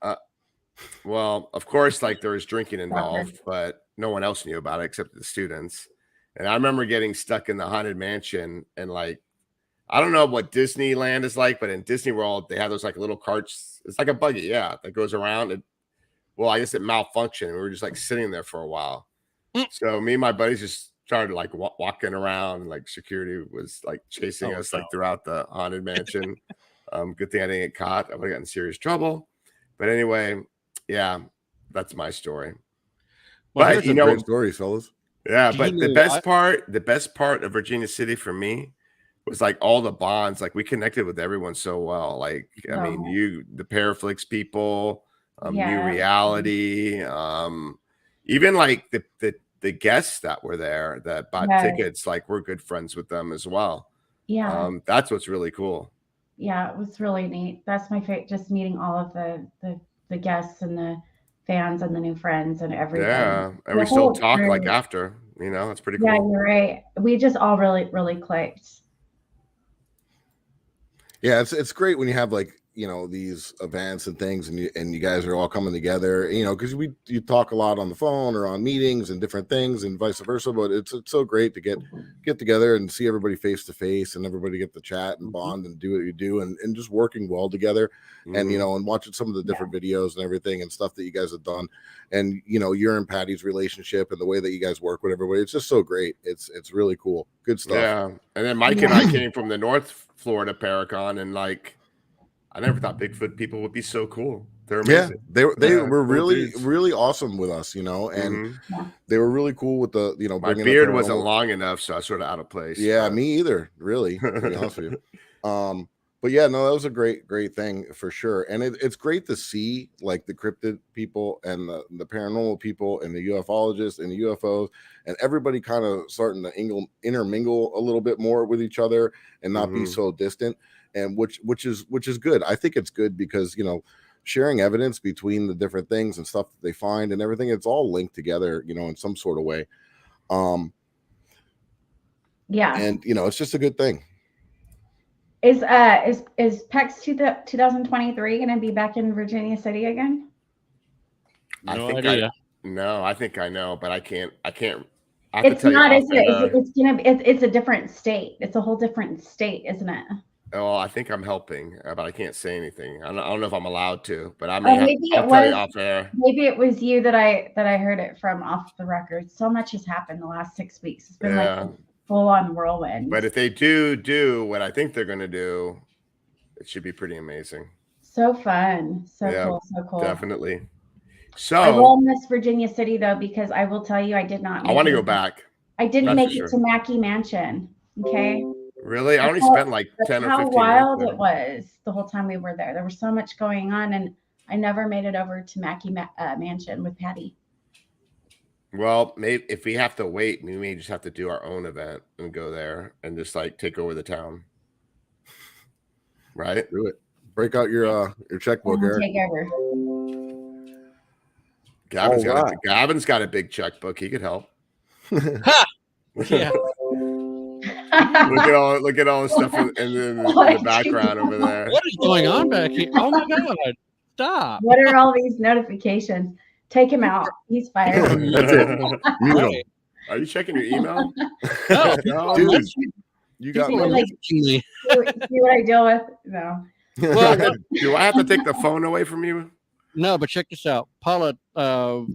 Well, of course, like there was drinking involved, but no one else knew about it except the students. And I remember getting stuck in the Haunted Mansion, and like, I don't know what Disneyland is like, but in Disney World, they have those like little carts. It's like a buggy, yeah, that goes around. Well, I guess it malfunctioned. We were just like sitting there for a while. So me and my buddies just started like walking around. Like security was like chasing us like throughout the Haunted Mansion. Good thing I didn't get caught. I would have gotten in serious trouble. But anyway, yeah, that's my story. Well, but you know, great stories, fellas. Yeah, but the best part of Virginia City for me was like all the bonds. Like we connected with everyone so well. Like I mean, the ParaFlixx people. New Reality, even like the guests that were there that bought tickets, like we're good friends with them as well. Yeah, that's what's really cool. Yeah, it was really neat. That's my favorite, just meeting all of the guests and the fans and the new friends and everything. Yeah, and we still talk like after, you know, it's pretty cool. Yeah, you're right. We just all really clicked. Yeah, it's great when you have like, you know, these events and things, and you guys are all coming together, you know, because you talk a lot on the phone or on meetings and different things and vice versa, but it's so great to get together and see everybody face to face and everybody get to chat and bond and do what you do and just working well together. And you know, and watching some of the different videos and everything and stuff that you guys have done, and you know, your and Patty's relationship and the way that you guys work with everybody, it's just so great. It's really cool, good stuff. Yeah, and then Mike and I came from the North Florida Paracon, and like, I never thought Bigfoot people would be so cool. They're amazing. Yeah, they were really awesome with us, you know, and they were really cool with the, you know, my beard wasn't long enough, so I was sort of out of place. Yeah, me either, really, to be honest with you. But yeah, no, that was a great thing for sure. And it's great to see like the cryptid people and the paranormal people and the ufologists and the UFOs and everybody kind of starting to intermingle a little bit more with each other and not be so distant. And which is good. I think it's good because, you know, sharing evidence between the different things and stuff that they find and everything, it's all linked together, you know, in some sort of way. Yeah. And you know, it's just a good thing. Is PEX 2023 going to be back in Virginia City again? No idea. I think I know, but I can't. It's not. It's a different state. It's a whole different state, isn't it? Oh, I think I'm helping, but I can't say anything. I don't know if I'm allowed to, but I'll tell you off air. Maybe it was you that I heard it from off the record. So much has happened the last 6 weeks. It's been like a full-on whirlwind. But if they do what I think they're going to do, it should be pretty amazing. So fun. So cool. Definitely. So I will miss Virginia City though, because I will tell you, I did not. I want to go back. I didn't make it to Mackey Mansion. Okay. Really? I only spent like 10 or 15 minutes. How wild it was the whole time we were there. There was so much going on, and I never made it over to Mackey Mansion with Patty. Well, maybe if we have to wait, we may just have to do our own event and go there and just like take over the town. Right? Do it. Break out your checkbook, Eric. Take over. Gavin's got a big checkbook. He could help. Yeah. Look at all the stuff in the background over there. What is going on back here? Oh my God! Stop! What are all these notifications? Take him out. He's fired. That's it. Are you checking your email? No, dude, you got me. Like, see what I deal with? No. Well, do I have to take the phone away from you? No, but check this out. Paula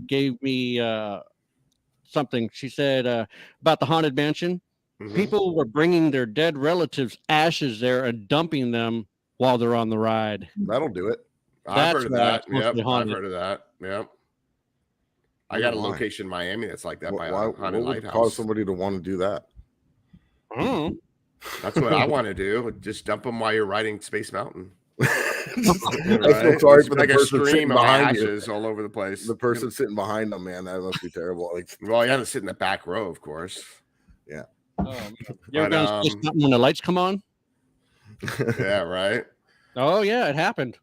gave me something. She said about the Haunted Mansion. People were bringing their dead relatives' ashes there and dumping them while they're on the ride. That'll do it. I've heard of that. Yep, I've heard of that. Yep. I got a location in Miami that's like that by a haunted lighthouse. Cause somebody to want to do that? That's what I want to do. Just dump them while you're riding Space Mountain. I feel sorry for the person sitting behind you. All over the place. The person sitting behind them, man, that must be terrible. Well, you have to sit in the back row, of course. Yeah. You're going to Space Mountain when the lights come on? Yeah, right. Oh yeah, it happened.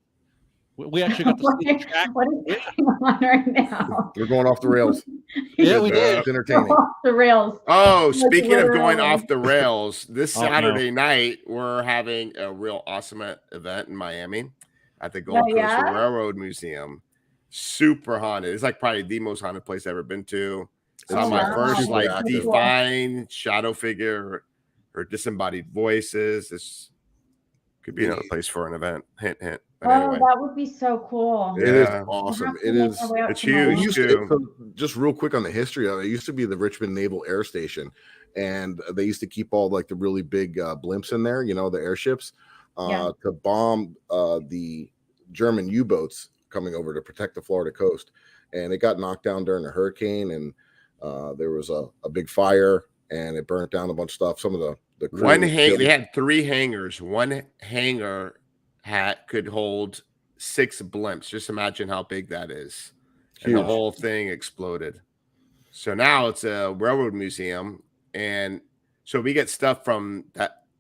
We actually got to see the track. What is going on right now? We're going off the rails. Yeah, we did. It's entertaining. Off the rails. Oh, Like, speaking of going literally. off the rails, this Oh, no. Saturday night we're having a real awesome event in Miami at the Gold Oh, Coast yeah? Railroad Museum. Super haunted. It's like probably the most haunted place I've ever been to. Saw Oh, my wow. first Super like active. defined shadow figure or disembodied voices. This could be another place for an event. Hint, hint. But Oh, anyway, that would be so cool. It is Yeah. awesome. We'll It have to is. make our way out it's to Miami. It huge. used to, too. so just real quick on the history of it, it used to be the Richmond Naval Air Station, and they used to keep all like the really big blimps in there, the airships, Yeah. to bomb the German U-boats coming over to protect the Florida coast. And it got knocked down during a hurricane, and there was a big fire, and it burnt down a bunch of stuff. Some of the crew was killed. They had 3 hangars. One hangar could hold 6 blimps. Just imagine how big that is. And the Huge. whole thing exploded. So now it's a railroad museum, and so we get stuff from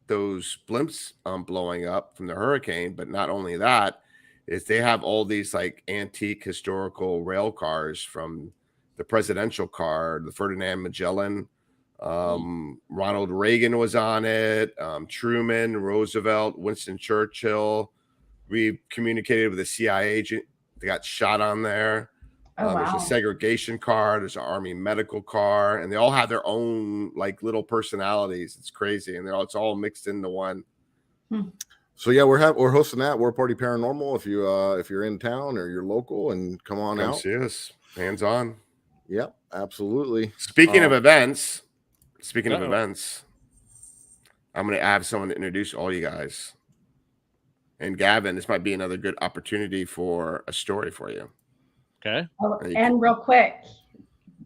those blimps blowing up from the hurricane. But not only that, is they have all these like antique historical rail cars from the presidential car, the Ferdinand Magellan. Ronald Reagan was on it. Truman, Roosevelt, Winston Churchill. We communicated with a CIA agent. They got shot on there. Oh, There's wow. a segregation car. There's an Army medical car, and they all have their own like little personalities. It's crazy, and it's all mixed into one. So yeah, we're hosting that War Party Paranormal. If you're in town or you're local, and come on Come out. see us, hands on. Yep, absolutely. Speaking of events, Uh-oh. I'm going to have someone to introduce all you guys. And Gavin, this might be another good opportunity for a story for you. Okay. Oh, There you and real quick,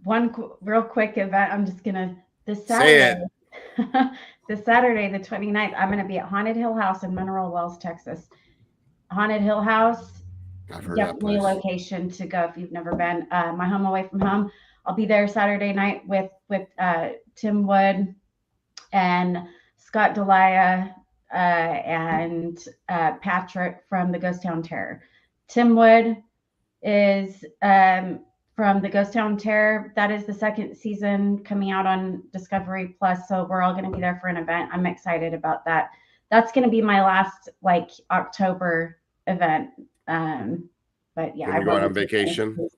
real quick event. I'm just gonna this Say Saturday. This Saturday, the 29th, I'm gonna be at Haunted Hill House in Mineral Wells, Texas. Haunted Hill House, I've heard that definitely a place. location to go if you've never been. My home away from home. I'll be there Saturday night with Tim Wood and Scott Delia and Patrick from the Ghost Town Terror. Tim Wood is from the Ghost Town Terror. That is the 2nd season coming out on Discovery Plus. So we're all going to be there for an event. I'm excited about that. That's going to be my last like October event. But yeah, Are you going on vacation?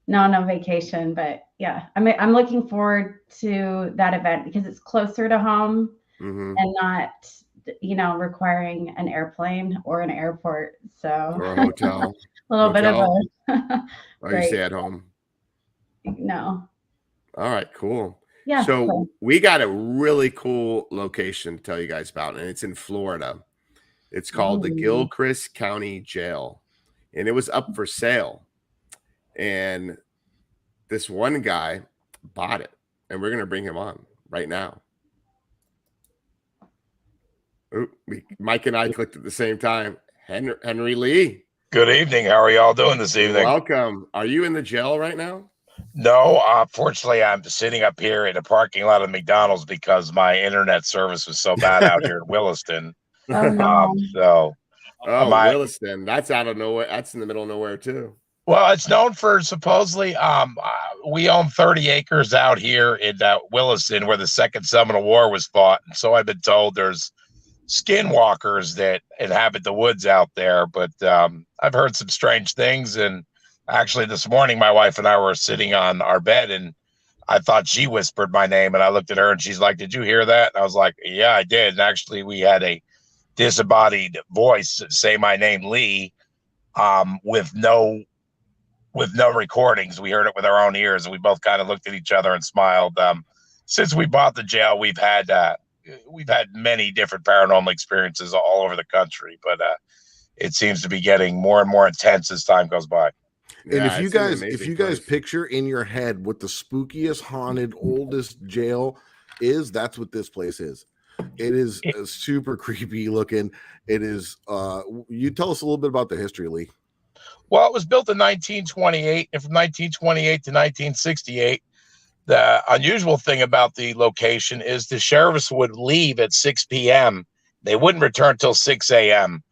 No vacation, but yeah, I'm looking forward to that event because it's closer to home Mm-hmm. and not, requiring an airplane or an airport. So Or a hotel. a little bit of Hotel? both. Or you Great. stay at home. No. All right, cool. Yeah. So we got a really cool location to tell you guys about, and it's in Florida. It's called the Ooh. Gilchrist County Jail, and it was up for sale. And this one guy bought it, and we're going to bring him on right now. Ooh, Mike and I clicked at the same time. Henry Lee, Good evening. How are y'all doing this evening? welcome. Are you in the jail right now? No, fortunately, I'm sitting up here in a parking lot of McDonald's because my internet service was so bad out here in Williston. Oh, no. So, Oh, I- Williston. That's out of nowhere. That's in the middle of nowhere too. well, it's known for supposedly we own 30 acres out here in Williston where the Second Seminole War was fought. And so I've been told there's skinwalkers that inhabit the woods out there. But I've heard some strange things. And actually, this morning, my wife and I were sitting on our bed, and I thought she whispered my name. And I looked at her, and she's like, "Did you hear that?" And I was like, "Yeah, I did." And actually, we had a disembodied voice say my name, Lee, with no recordings. We heard it with our own ears, and we both kind of looked at each other and smiled. Since we bought the jail, we've had many different paranormal experiences all over the country, but it seems to be getting more and more intense as time goes by. And Yeah, if you it's an guys amazing place. place. Picture in your head what the spookiest, haunted, oldest jail is, that's what this place is. It is super creepy looking. It is. You tell us a little bit about the history, Lee. Well, it was built in 1928, and from 1928 to 1968, the unusual thing about the location is the sheriffs would leave at 6 p.m. They wouldn't return till 6 a.m.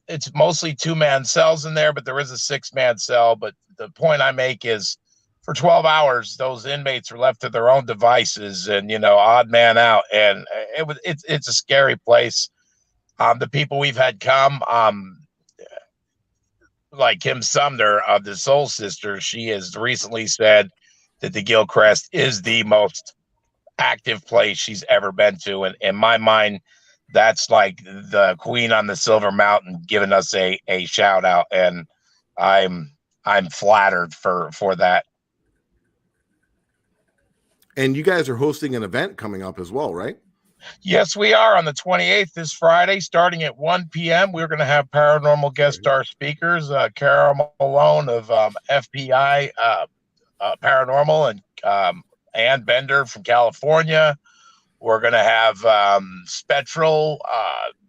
It's mostly 2-man cells in there, but there is a 6-man cell. But the point I make is, for 12 hours, those inmates are left to their own devices, and odd man out. And it's a scary place. The people we've had come, like Kim Sumner of the Soul Sisters, she has recently said that the Gilcrest is the most active place she's ever been to. And in my mind, that's like the queen on the silver mountain giving us a shout out. And I'm flattered for that. And you guys are hosting an event coming up as well, right? Yes, we are, on the 28th, this Friday, starting at 1 p.m. We're going to have paranormal guest star speakers, Cara Malone of FPI Paranormal, and Ann Bender from California. We're going to have Spectral.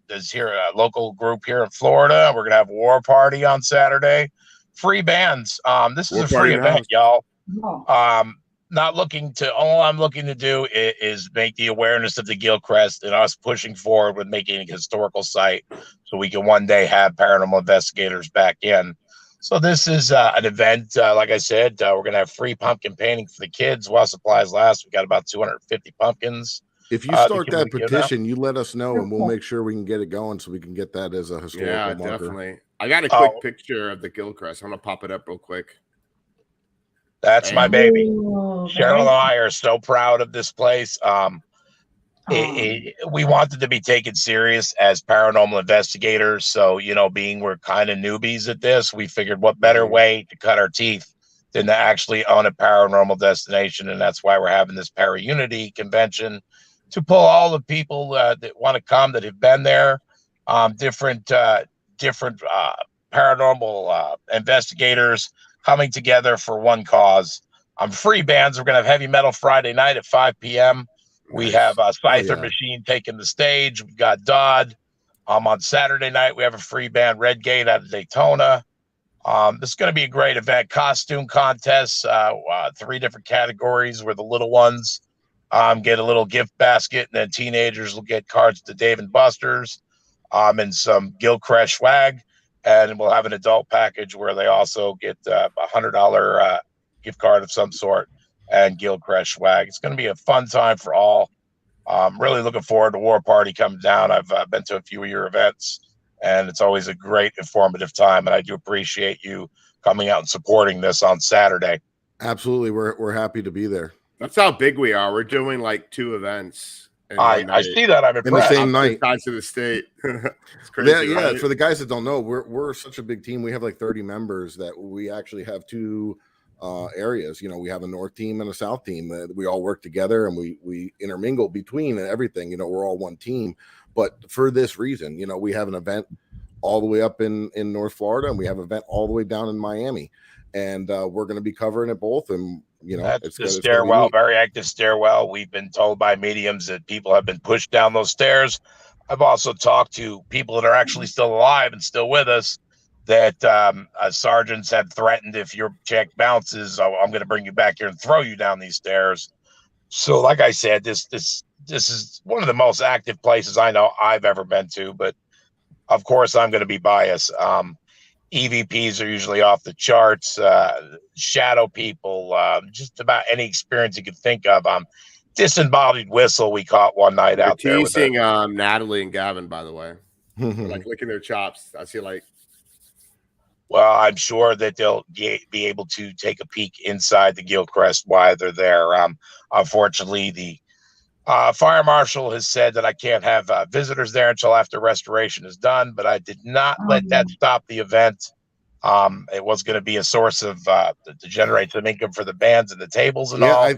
There's here a local group here in Florida. We're going to have War Party on Saturday. Free bands. This is War a free Party event, now. y'all. All I'm looking to do is make the awareness of the Gilcrest and us pushing forward with making a historical site so we can one day have paranormal investigators back in. So this is an event, like I said, we're going to have free pumpkin painting for the kids while supplies last. We got about 250 pumpkins. If you start that petition, you let us know, and we'll make sure we can get it going so we can get that as a historical marker. Definitely. I got a quick picture of the Gilcrest. I'm going to pop it up real quick. That's my baby. Cheryl and I are so proud of this place. We wanted to be taken serious as paranormal investigators. So, being we're kind of newbies at this, we figured what better way to cut our teeth than to actually own a paranormal destination. And that's why we're having this Para-Unity convention, to pull all the people that want to come, that have been there, different paranormal investigators coming together for one cause. Free bands. We're going to have Heavy Metal Friday night at 5 p.m. We have a Scyther Machine taking the stage. We've got Dodd. On Saturday night, we have a free band, Red Gate, out of Daytona. This is going to be a great event. Costume contests, 3 different categories where the little ones get a little gift basket, and then teenagers will get cards to Dave & Buster's and some Gilcrest swag. And we'll have an adult package where they also get a $100 gift card of some sort and Gilcrest swag. It's going to be a fun time for all. Really looking forward to War Party coming down. I've been to a few of your events, and it's always a great informative time. And I do appreciate you coming out and supporting this on Saturday. Absolutely. We're happy to be there. That's how big we are. We're doing like 2 events. I see that. I'm impressed. In the same night. Sides of the state. It's crazy. Yeah. Right? For the guys that don't know, we're such a big team. We have like 30 members that we actually have 2 areas. We have a North team and a South team that we all work together, and we intermingle between and everything. We're all one team. But for this reason, we have an event all the way up in North Florida, and we have an event all the way down in Miami, and we're going to be covering it both. And that's the stairwell, very active stairwell. We've been told by mediums that people have been pushed down those stairs. I've also talked to people that are actually still alive and still with us, that sergeants had threatened, if your check bounces, I'm going to bring you back here and throw you down these stairs. So like I said, this is one of the most active places I know I've ever been to, but of course I'm going to be biased. EVPs are usually off the charts, shadow people, just about any experience you could think of. Disembodied whistle we caught one night out there. Teasing Natalie and Gavin, by the way. Like licking their chops. I feel like. Well, I'm sure that they'll be able to take a peek inside the Gilcrest while they're there. Unfortunately, the fire marshal has said that I can't have visitors there until after restoration is done, but I did not let that stop the event. It was going to be a source of to generate some income for the bands and the tables and all.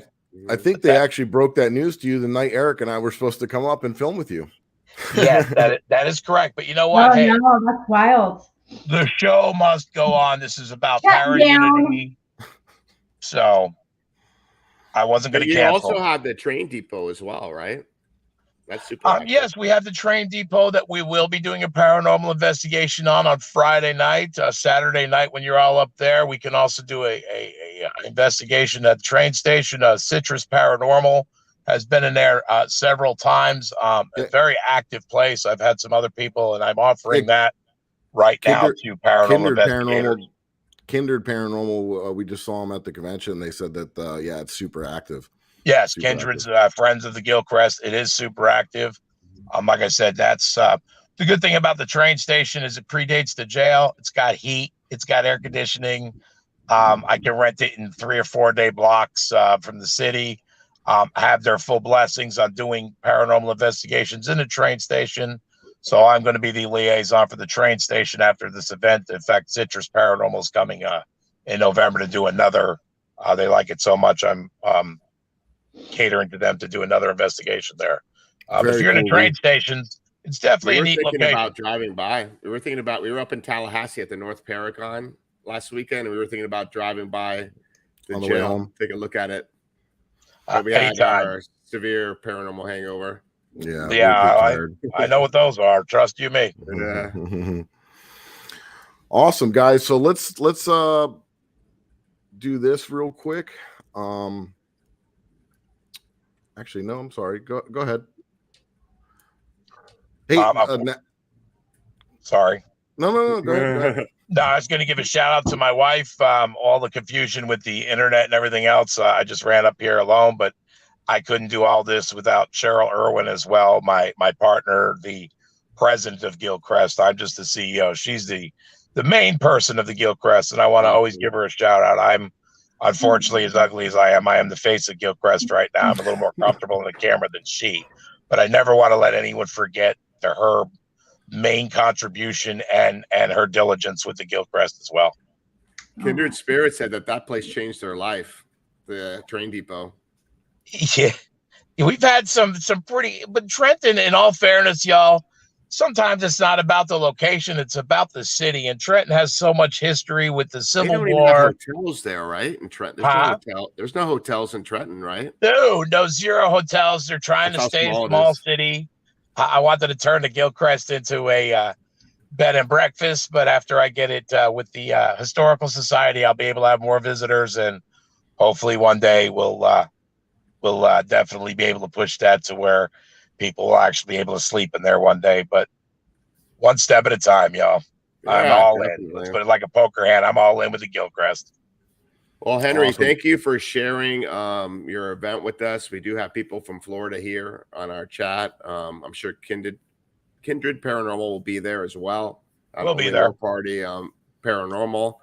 I think they actually broke that news to you the night Eric and I were supposed to come up and film with you. Yes, that is correct. But you know what? Hey, no, that's wild. The show must go on. This is about Para-Unity. So I wasn't going to cancel. You also have the train depot as well, right? That's super. Yes, we have the train depot that we will be doing a paranormal investigation on Friday night. Saturday night, when you're all up there, we can also do a investigation at the train station. Citrus Paranormal has been in there several times. A very active place. I've had some other people, and I'm offering that. right now Kindred- to paranormal investigators. Kindred Paranormal. We just saw them at the convention. They said that yeah, it's super active. Yes, Super Kindred's friends of the Gilchrist. It is super active. Like I said, that's the good thing about the train station is it predates the jail. It's got heat. It's got air conditioning. I can rent it in 3 or 4 day blocks from the city. Have their full blessings on doing paranormal investigations in the train station. So I'm going to be the liaison for the train station after this event. In fact, Citrus Paranormal is coming in November to do another. They like it so much. I'm catering to them to do another investigation there. If you're in the train stations, it's definitely a neat location. About driving by. We were up in Tallahassee at the North Paracon last weekend, and we were thinking about driving by the On the jail, way home. take a look at it. We had our severe paranormal hangover. Yeah, I know what those are. Trust you me. Awesome, guys. So let's do this real quick. Actually, no, I'm sorry. Go ahead. Hey, sorry. No. Go ahead. No, I was going to give a shout out to my wife. All the confusion with the internet and everything else. I just ran up here alone, but I couldn't do all this without Cheryl Irwin as well. My partner, the president of Gilchrist. I'm just the CEO. She's the main person of the Gilchrist, and I want to always give her a shout out. I'm unfortunately, as ugly as I am the face of Gilchrist right now. I'm a little more comfortable in the camera than she, but I never want to let anyone forget her main contribution and her diligence with the Gilchrist as well. Kindred Spirit said that place changed their life, the train depot. Yeah, we've had some pretty, but Trenton, in all fairness, y'all, sometimes it's not about the location, it's about the city. And Trenton has so much history with the Civil War. Even have hotels there, right? In Trenton, there's no hotels in Trenton, right? No, zero hotels. They're trying to stay a small city. I wanted to turn the Gilchrist into a bed and breakfast, but after I get it with the Historical Society, I'll be able to have more visitors, and hopefully one day we'll definitely be able to push that to where people will actually be able to sleep in there one day. But one step at a time, y'all. Yeah, I'm all in. Let's put it like a poker hand. I'm all in with the Gilchrist. Well, Henry, thank you for sharing your event with us. We do have people from Florida here on our chat. I'm sure Kindred Paranormal will be there as well. We'll be there. War Party Paranormal.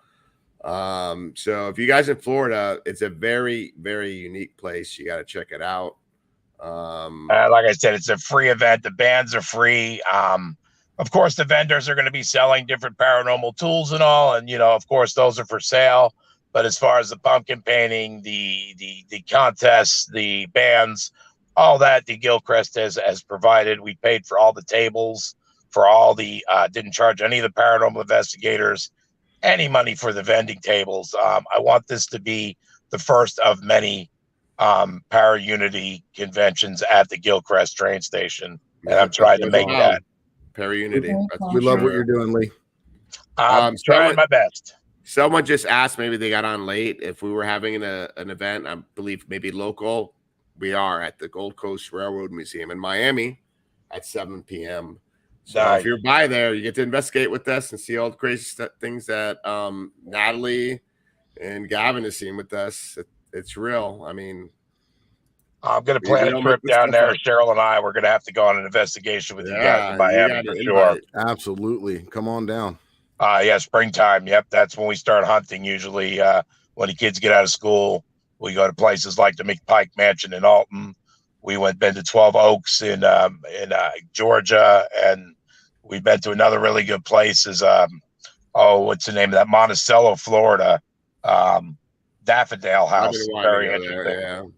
So if you guys in Florida, it's a very, very unique place. You got to check it out. Like I said, it's a free event. The bands are free. Of course, the vendors are going to be selling different paranormal tools and all, and of course, those are for sale. But as far as the pumpkin painting, the contests, the bands, all that the Gilchrist has provided. We paid for all the tables, for all the didn't charge any of the paranormal investigators any money for the vending tables. I want this to be the first of many Para Unity conventions at the Gilchrist train station, and I'm trying to make that Para Unity. We love what you're doing, Lee. I'm trying my best. Someone just asked, maybe they got on late, if we were having an event, I believe maybe local. We are at the Gold Coast Railroad Museum in Miami at 7 p.m. So if you're by there, you get to investigate with us and see all the crazy things that Natalie and Gavin has seen with us. It's real. I mean, I'm going to plan a trip down there. Cheryl and I, we're going to have to go on an investigation with you guys in Miami for sure. Absolutely. Come on down. Yeah, springtime. Yep, that's when we start hunting. Usually, when the kids get out of school, we go to places like the McPike Mansion in Alton. We been to 12 Oaks in Georgia, and we've been to another really good place. Is what's the name of that? Monticello, Florida. Daffodil House. Very interesting.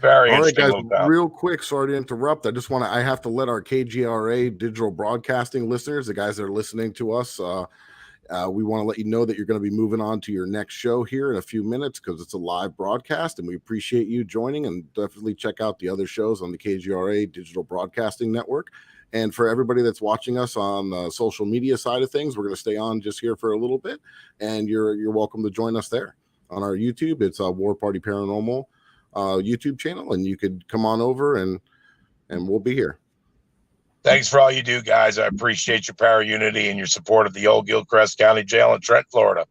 Very interesting. All right, guys, real quick, sorry to interrupt. I have to let our KGRA digital broadcasting listeners, the guys that are listening to us, we want to let you know that you're going to be moving on to your next show here in a few minutes because it's a live broadcast, and we appreciate you joining, and definitely check out the other shows on the KGRA Digital Broadcasting Network. And for everybody that's watching us on the social media side of things, we're going to stay on just here for a little bit, and you're welcome to join us there on our YouTube. It's a War Party Paranormal YouTube channel, and you could come on over and we'll be here. Thanks for all you do, guys. I appreciate your power, unity, and your support of the old Gilchrist County Jail in Trent, Florida.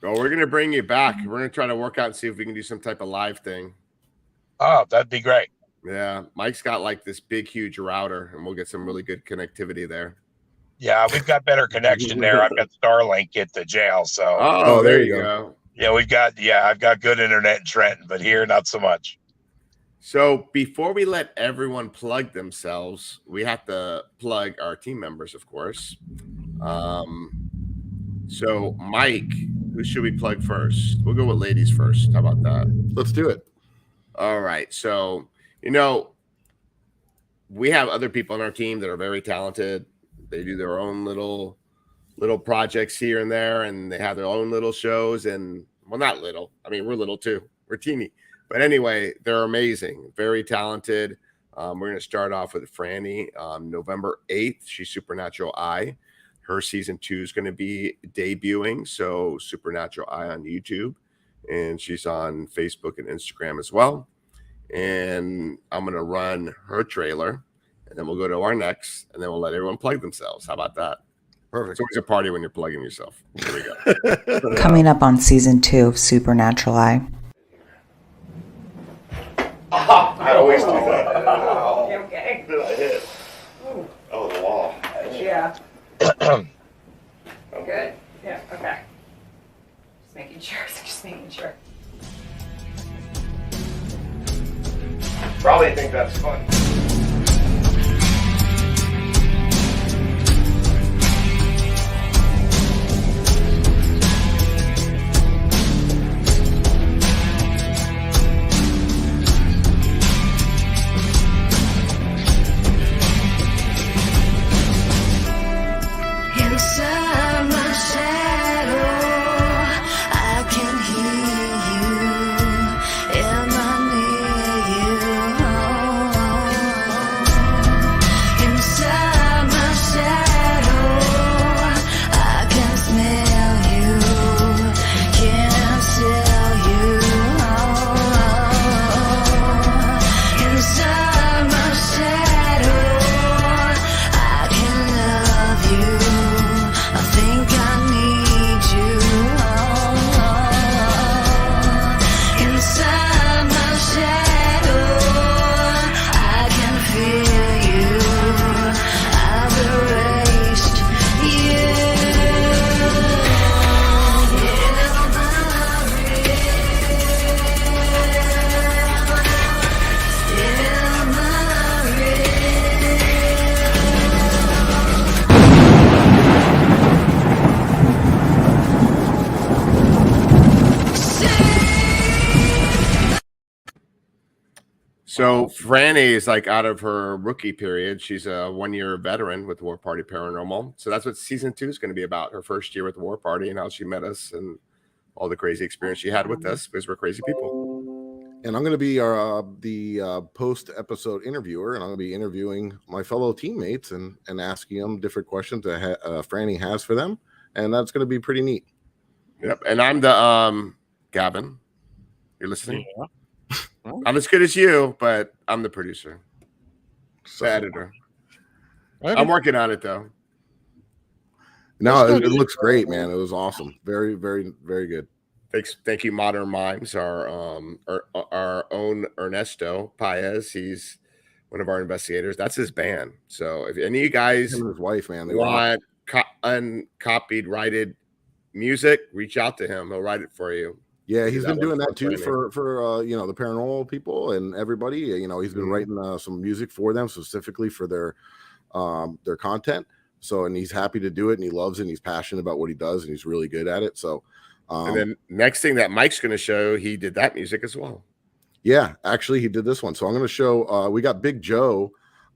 Well, we're going to bring you back. We're going to try to work out and see if we can do some type of live thing. Oh, that'd be great. Yeah. Mike's got like this big, huge router, and we'll get some really good connectivity there. Yeah, we've got better connection there. I've got Starlink at the jail. So, oh there you go. Yeah, I've got good internet in Trenton, but here, not so much. So before we let everyone plug themselves, we have to plug our team members, of course. So Mike, who should we plug first? We'll go with ladies first. How about that? Let's do it. All right. So, you know, we have other people on our team that are very talented. They do their own little projects here and there, and they have their own little shows. And well, not little. I mean, we're little too. We're teeny. But anyway, they're amazing, very talented. We're going to start off with Franny November 8th. She's Supernatural Eye. Her season 2 is going to be debuting. So Supernatural Eye on YouTube. And she's on Facebook and Instagram as well. And I'm going to run her trailer. And then we'll go to our next. And then we'll let everyone plug themselves. How about that? Perfect. It's always a party when you're plugging yourself. Here we go. Coming up on season 2 of Supernatural Eye. I always do that. Okay. Did I hit? Oh, the wall. Yeah. Good. Yeah. Okay. Just making sure. Just making sure. Probably think that's fun. Inside my shadow, I can hear you. Am I near you? Inside my shadow, I can smell you. Can I tell you? Inside my shadow, I can love you. I think I need you. Inside my shadow, I can feel you. I've erased you. So Franny is like out of her rookie period. She's a 1-year veteran with War Party Paranormal. So that's what season 2 is going to be about. Her first year with War Party and how she met us and all the crazy experience she had with us because we're crazy people. And I'm going to be the post-episode interviewer, and I'm going to be interviewing my fellow teammates and asking them different questions that Franny has for them, and that's going to be pretty neat. Yep. And I'm the Gavin. You're listening? Yeah. I'm as good as you, but I'm the producer, the editor. I'm working on it though. No, it looks great, man. It was awesome. Very, very, very good. Thank you, Modern Mimes, our own Ernesto Paez. He's one of our investigators. That's his band. So if any of you guys Him and his wife, man, they want uncopied, righted music, reach out to him. He'll write it for you. Yeah, he's been doing that too for the paranormal people and everybody. He's been writing some music for them specifically for their content. So, and he's happy to do it, and he loves it, and he's passionate about what he does, and he's really good at it. So, and then next thing that Mike's going to show, he did that music as well. Yeah, actually, he did this one. So I'm going to show. We got Big Joe,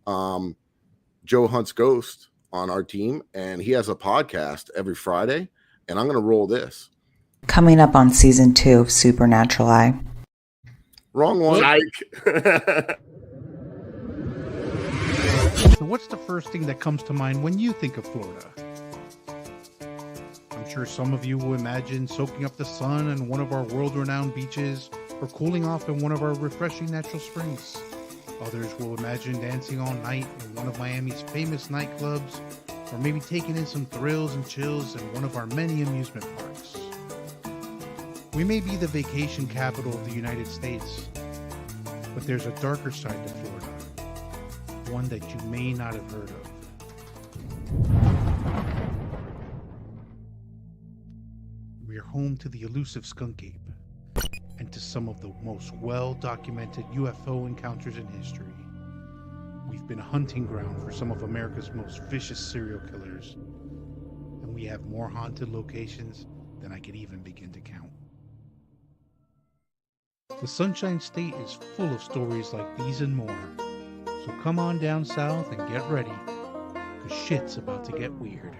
Joe Hunt's Ghost, on our team, and he has a podcast every Friday, and I'm going to roll this. Coming up on season 2 of Supernatural Eye. Wrong one. So what's the first thing that comes to mind when you think of Florida? I'm sure some of you will imagine soaking up the sun on one of our world-renowned beaches or cooling off in one of our refreshing natural springs. Others will imagine dancing all night in one of Miami's famous nightclubs, or maybe taking in some thrills and chills in one of our many amusement parks. We may be the vacation capital of the United States, but there's a darker side to Florida, one that you may not have heard of. We're home to the elusive skunk ape, and to some of the most well-documented UFO encounters in history. We've been a hunting ground for some of America's most vicious serial killers, and we have more haunted locations than I could even begin to count. The Sunshine State is full of stories like these and more, so come on down south and get ready, because shit's about to get weird.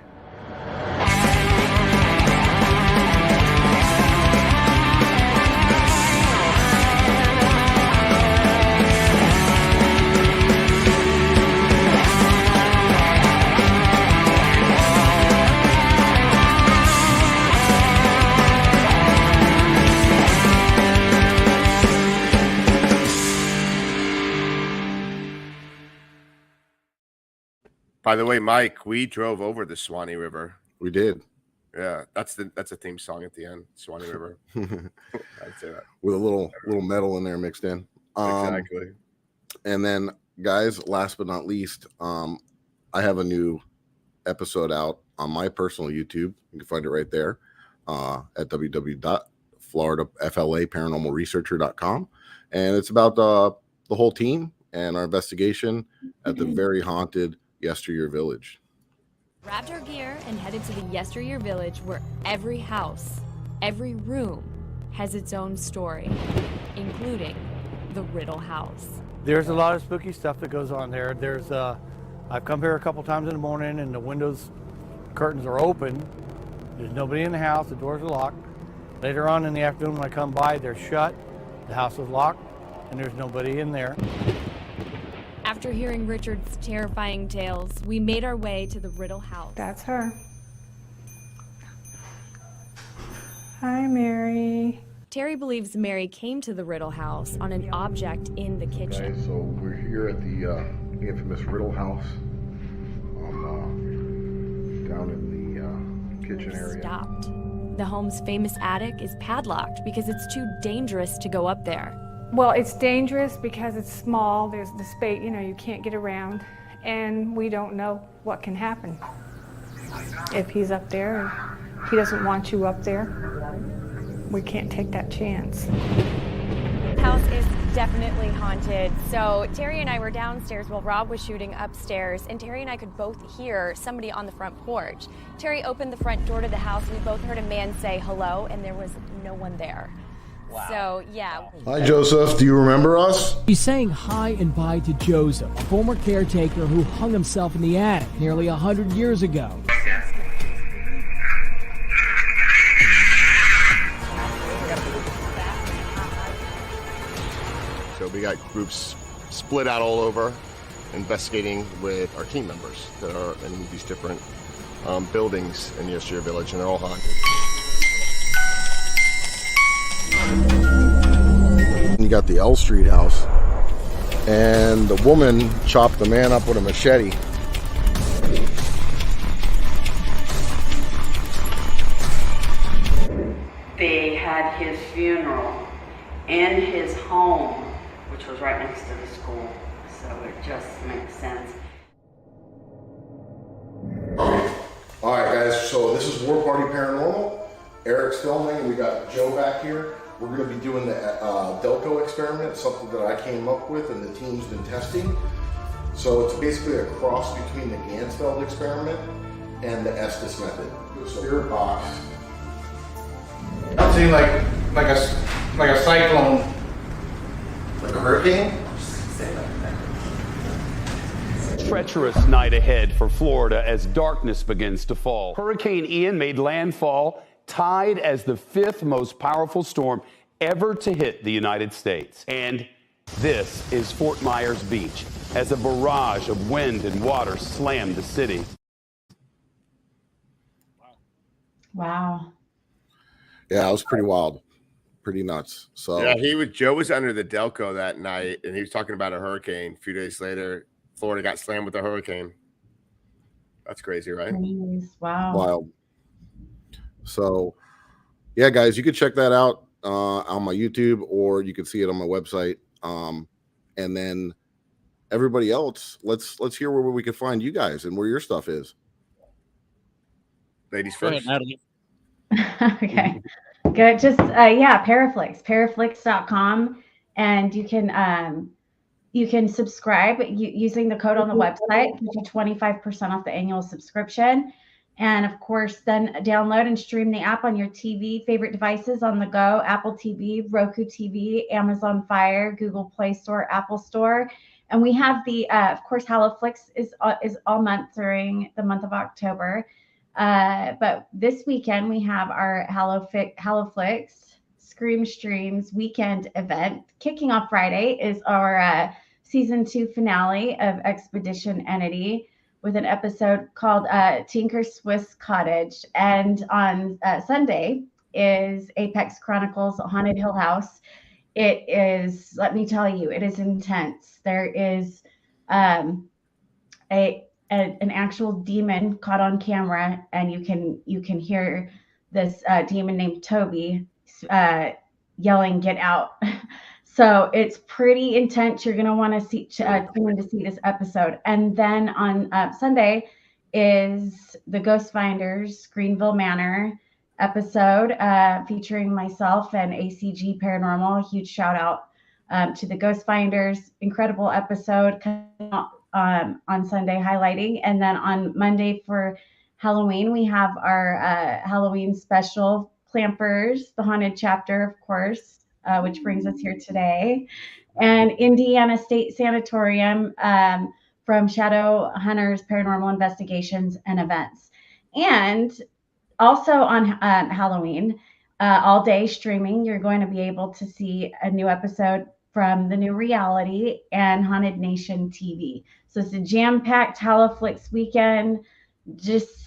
By the way, Mike, we drove over the Swanee River. We did. Yeah, that's a theme song at the end, Swanee River. I'd say that. With a little metal in there mixed in. Exactly. And then, guys, last but not least, I have a new episode out on my personal YouTube. You can find it right there at www.floridaflaparanormalresearcher.com. And it's about the whole team and our investigation at the very haunted Yesteryear Village. Grabbed our gear and headed to the Yesteryear Village, where every house, every room has its own story, including the Riddle House. There's a lot of spooky stuff that goes on there. I've come here a couple times in the morning and the windows, curtains are open. There's nobody in the house, the doors are locked. Later on in the afternoon when I come by, they're shut, the house is locked, and there's nobody in there. After hearing Richard's terrifying tales, we made our way to the Riddle House. That's her. Hi, Mary. Terry believes Mary came to the Riddle House on an object in the kitchen. Okay, so we're here at the infamous Riddle House down in the kitchen area. Stopped. The home's famous attic is padlocked because it's too dangerous to go up there. Well, it's dangerous because it's small. There's the space, you can't get around. And we don't know what can happen. If he's up there and he doesn't want you up there, we can't take that chance. The house is definitely haunted. So Terry and I were downstairs while Rob was shooting upstairs, and Terry and I could both hear somebody on the front porch. Terry opened the front door to the house, and we both heard a man say hello, and there was no one there. Wow. So, yeah. Hi, Joseph. Do you remember us? He's saying hi and bye to Joseph, a former caretaker who hung himself in the attic nearly 100 years ago. So we got groups split out all over, investigating with our team members that are in these different buildings in Yesteryear Village, and they're all haunted. You got the L Street house, and the woman chopped the man up with a machete. They had his funeral in his home, which was right next to the school, so it just makes sense. All right, guys, so this is War Party Paranormal. Eric's filming. We got Joe back here. We're going to be doing the Delco experiment, something that I came up with and the team's been testing. So it's basically a cross between the Ganzfeld experiment and the Estes method. The spirit box. I'm seeing like a cyclone. Like a hurricane? Treacherous night ahead for Florida as darkness begins to fall. Hurricane Ian made landfall, tied as the 5th most powerful storm ever to hit the United States. And this is Fort Myers Beach as a barrage of wind and water slammed the city. Wow. Yeah, it was pretty wild. pretty nuts. So yeah, Joe was under the Delco that night, and he was talking about a hurricane. A few days later, Florida got slammed with a hurricane. That's crazy, right? Wow. Wild. So, yeah, guys, you can check that out on my YouTube, or you can see it on my website. And then everybody else, let's hear where we can find you guys and where your stuff is. Ladies Go ahead, first. Natalie. Okay. Good. Just ParaFlixx, ParaFlixx.com, and you can subscribe using the code on the website, gives you 25% off the annual subscription. And of course, then download and stream the app on your TV favorite devices on the go: Apple TV, Roku TV, Amazon Fire, Google Play Store, Apple Store. And we have the, of course, HALLOFlixx is all month during the month of October. But this weekend we have our HALLOFlixx ScreamStreams weekend event. Kicking off Friday is our season 2 finale of Expedition Entity, with an episode called Tinker Swiss Cottage. And on Sunday is Apex Chronicles Haunted Hill House. It is, let me tell you, it is intense. There is an actual demon caught on camera, and you can hear this demon named Toby yelling, "Get out!" So it's pretty intense. You're gonna want to see this episode. And then on Sunday is the Ghost Finders Greenville Manor episode featuring myself and ACG Paranormal. A huge shout out to the Ghost Finders. Incredible episode on Sunday highlighting. And then on Monday for Halloween, we have our Halloween special, Clampers, the Haunted Chapter, of course, which brings us here today, and Indiana State Sanatorium from Shadow Hunters Paranormal Investigations and Events. And also on Halloween, all day streaming, you're going to be able to see a new episode from The New Reality and Haunted Nation TV. So it's a jam-packed HALLOFlixx weekend. Just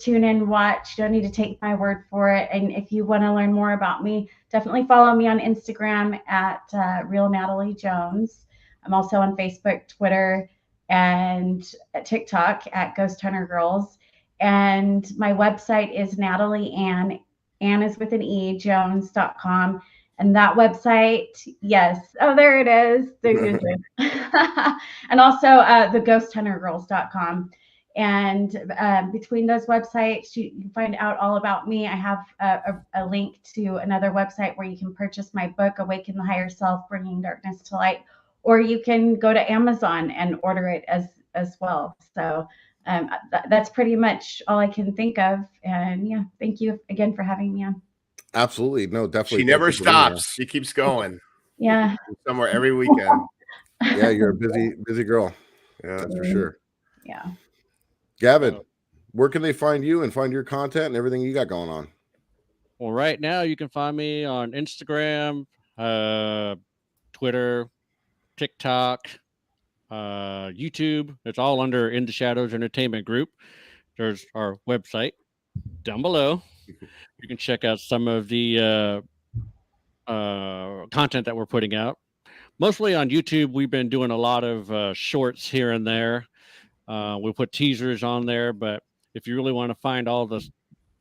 tune in, watch. You don't need to take my word for it. And if you want to learn more about me, definitely follow me on Instagram at Real Natalie Jones. I'm also on Facebook, Twitter, and TikTok at Ghost Hunter Girls. And my website is Natalie Ann is with an E, Jones.com. And that website, yes. Oh, there it is. And also theghosthuntergirls.com. And between those websites, you can find out all about me. I have a link to another website where you can purchase my book, Awaken the Higher Self, Bringing Darkness to Light, or you can go to Amazon and order it as well. So that's pretty much all I can think of. And yeah, thank you again for having me on. Absolutely. No, definitely. She never stops. She keeps going. Yeah. Somewhere every weekend. Yeah, you're a busy girl. Yeah, that's for sure. Yeah. Gavin, where can they find you and find your content and everything you got going on? Well, right now you can find me on Instagram, Twitter, TikTok, YouTube. It's all under In the Shadows Entertainment Group. There's our website down below. You can check out some of the content that we're putting out. Mostly on YouTube, we've been doing a lot of shorts here and there. We'll put teasers on there, but if you really want to find all the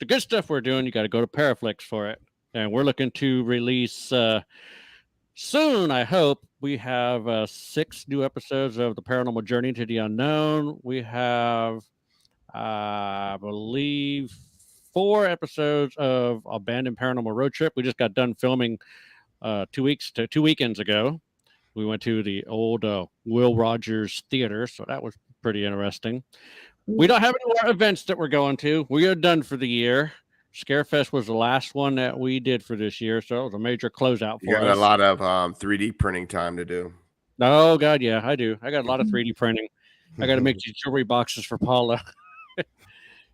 good stuff we're doing, you got to go to ParaFlixx for it. And we're looking to release soon, I hope. We have 6 new episodes of The Paranormal Journey to the Unknown. We have, I believe, 4 episodes of Abandoned Paranormal Road Trip. We just got done filming 2 weekends ago. We went to the old Will Rogers Theater, so that was pretty interesting. We don't have any more events that we're going to. We are done for the year. Scarefest was the last one that we did for this year, so it was a major closeout for You got us. a lot of 3D printing time to do. Oh, God, yeah, I do. I got a lot of 3D printing. I got to make these jewelry boxes for Paula.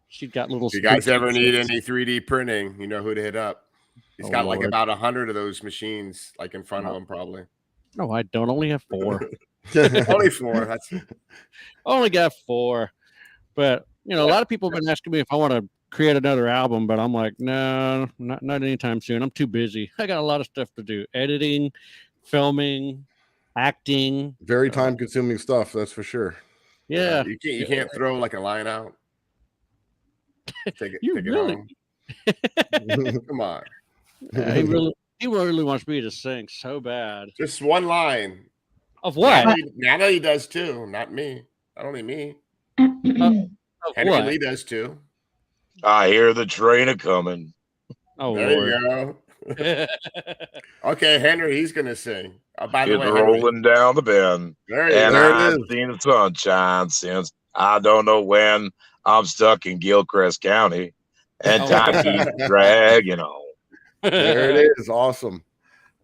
She's got little... If you guys ever need any 3D printing, you know who to hit up. He's got like about 100 of those machines like in front of him probably. No, I don't. Only have 4. Only 4. That's only got 4. But, you know, a lot of people have been asking me if I want to create another album, but I'm like, no, not anytime soon. I'm too busy. I got a lot of stuff to do: editing, filming, acting. Very time-consuming stuff, that's for sure. Yeah, you can't throw like a line out. Take it really? home. Come on. He really wants me to sing so bad. Just one line. Of what? Now he does too. Not me. Not only me. Henry Lee does too. I hear the train a coming. Oh, there Lord. you go. Okay, Henry, he's gonna sing. By the It's way, rolling down the bend. And I've seen the sunshine since I don't know when. I'm stuck in Gilchrist County. And time keeps dragging on. There it is. Awesome.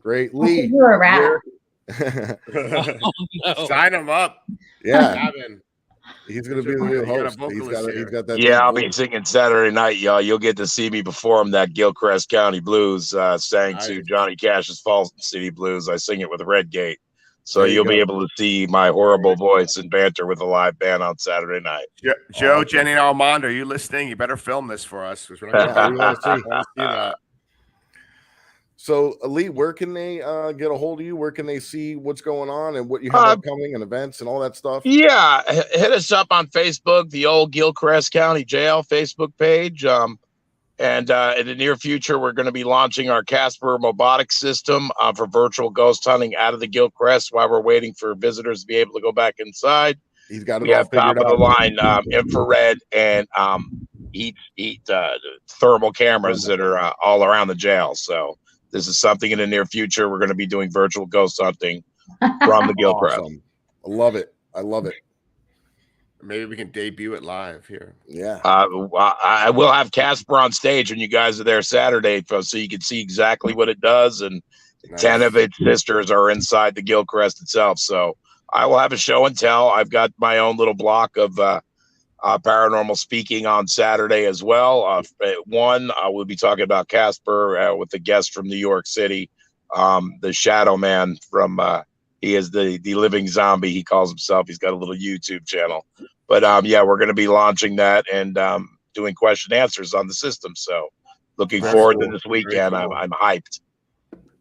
Great. Lee. You're a rap. Sign him up. Yeah. Gavin. He's going to be the new host. He's got that. Yeah, I'll be singing Saturday night, y'all. You'll get to see me perform that Gilchrist County Blues, sang to Johnny Cash's Fall City Blues. I sing it with Redgate. So you'll be able to see my horrible voice and banter with a live band on Saturday night. Joe, Jenny, and Armand, are you listening? You better film this for us. We're not we want to see that. So, Lee, where can they get a hold of you? Where can they see what's going on and what you have upcoming and events and all that stuff? Yeah, hit us up on Facebook, the old Gilchrist County Jail Facebook page. And in the near future, we're going to be launching our Casper robotic system for virtual ghost hunting out of the Gilchrist while we're waiting for visitors to be able to go back inside. He's got it we all have figured top of out. the line infrared and heat thermal cameras that are all around the jail. So this is something in the near future. We're going to be doing virtual ghost hunting from the Gilchrist. Awesome. I love it. I love it. Maybe we can debut it live here. Yeah. I will have Casper on stage when you guys are there Saturday, so you can see exactly what it does. And 10 of its sisters are inside the Gilchrist itself. So I will have a show and tell. I've got my own little block of paranormal speaking on Saturday as well. At 1, we'll be talking about Casper with a guest from New York City, the Shadow Man from he is the living zombie, he calls himself. He's got a little YouTube channel. But yeah, we're going to be launching that and doing question and answers on the system. So looking forward to this weekend. Cool. I'm hyped.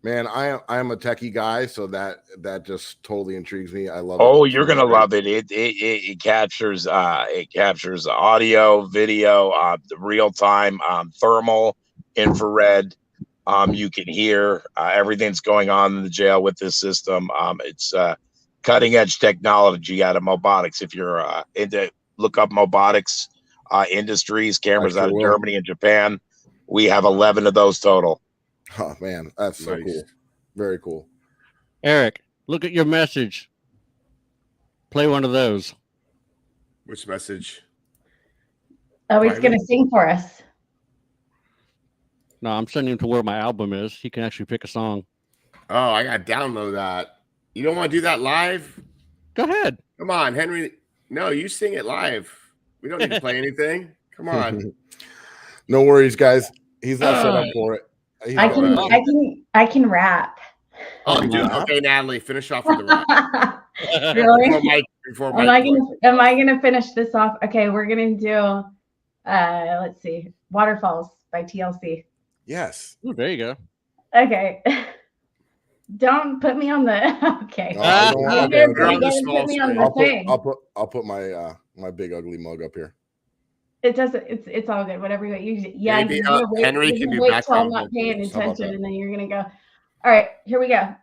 Man, I am a techie guy, so that just totally intrigues me. I love it. Oh, you're gonna love it. It captures audio, video, the real time, thermal, infrared. You can hear everything's going on in the jail with this system. It's cutting edge technology out of Mobotics. If you're into look up Mobotics Industries, cameras out of Germany and Japan. We have 11 of those total. Oh man, that's so cool. Very cool. Eric, look at your message. Play one of those. Which message? Oh, he's going to sing for us. No, I'm sending him to where my album is. He can actually pick a song. Oh, I got to download that. You don't want to do that live? Go ahead. Come on, Henry. No, you sing it live. We don't need to play anything. Come on. No worries, guys. He's not set up for it. I can rap. Oh, dude. Okay, Natalie, finish off with the rap. Really? Before am I gonna finish this off? Okay, we're gonna do let's see, Waterfalls by TLC. Yes. Ooh, there you go. Okay. Don't put me on the okay. I'll put my my big ugly mug up here. It doesn't. It's all good. Whatever you use. Yeah. Maybe, Henry can do wait till I'm background not paying vocals. attention, and then you're gonna go. All right, here we go.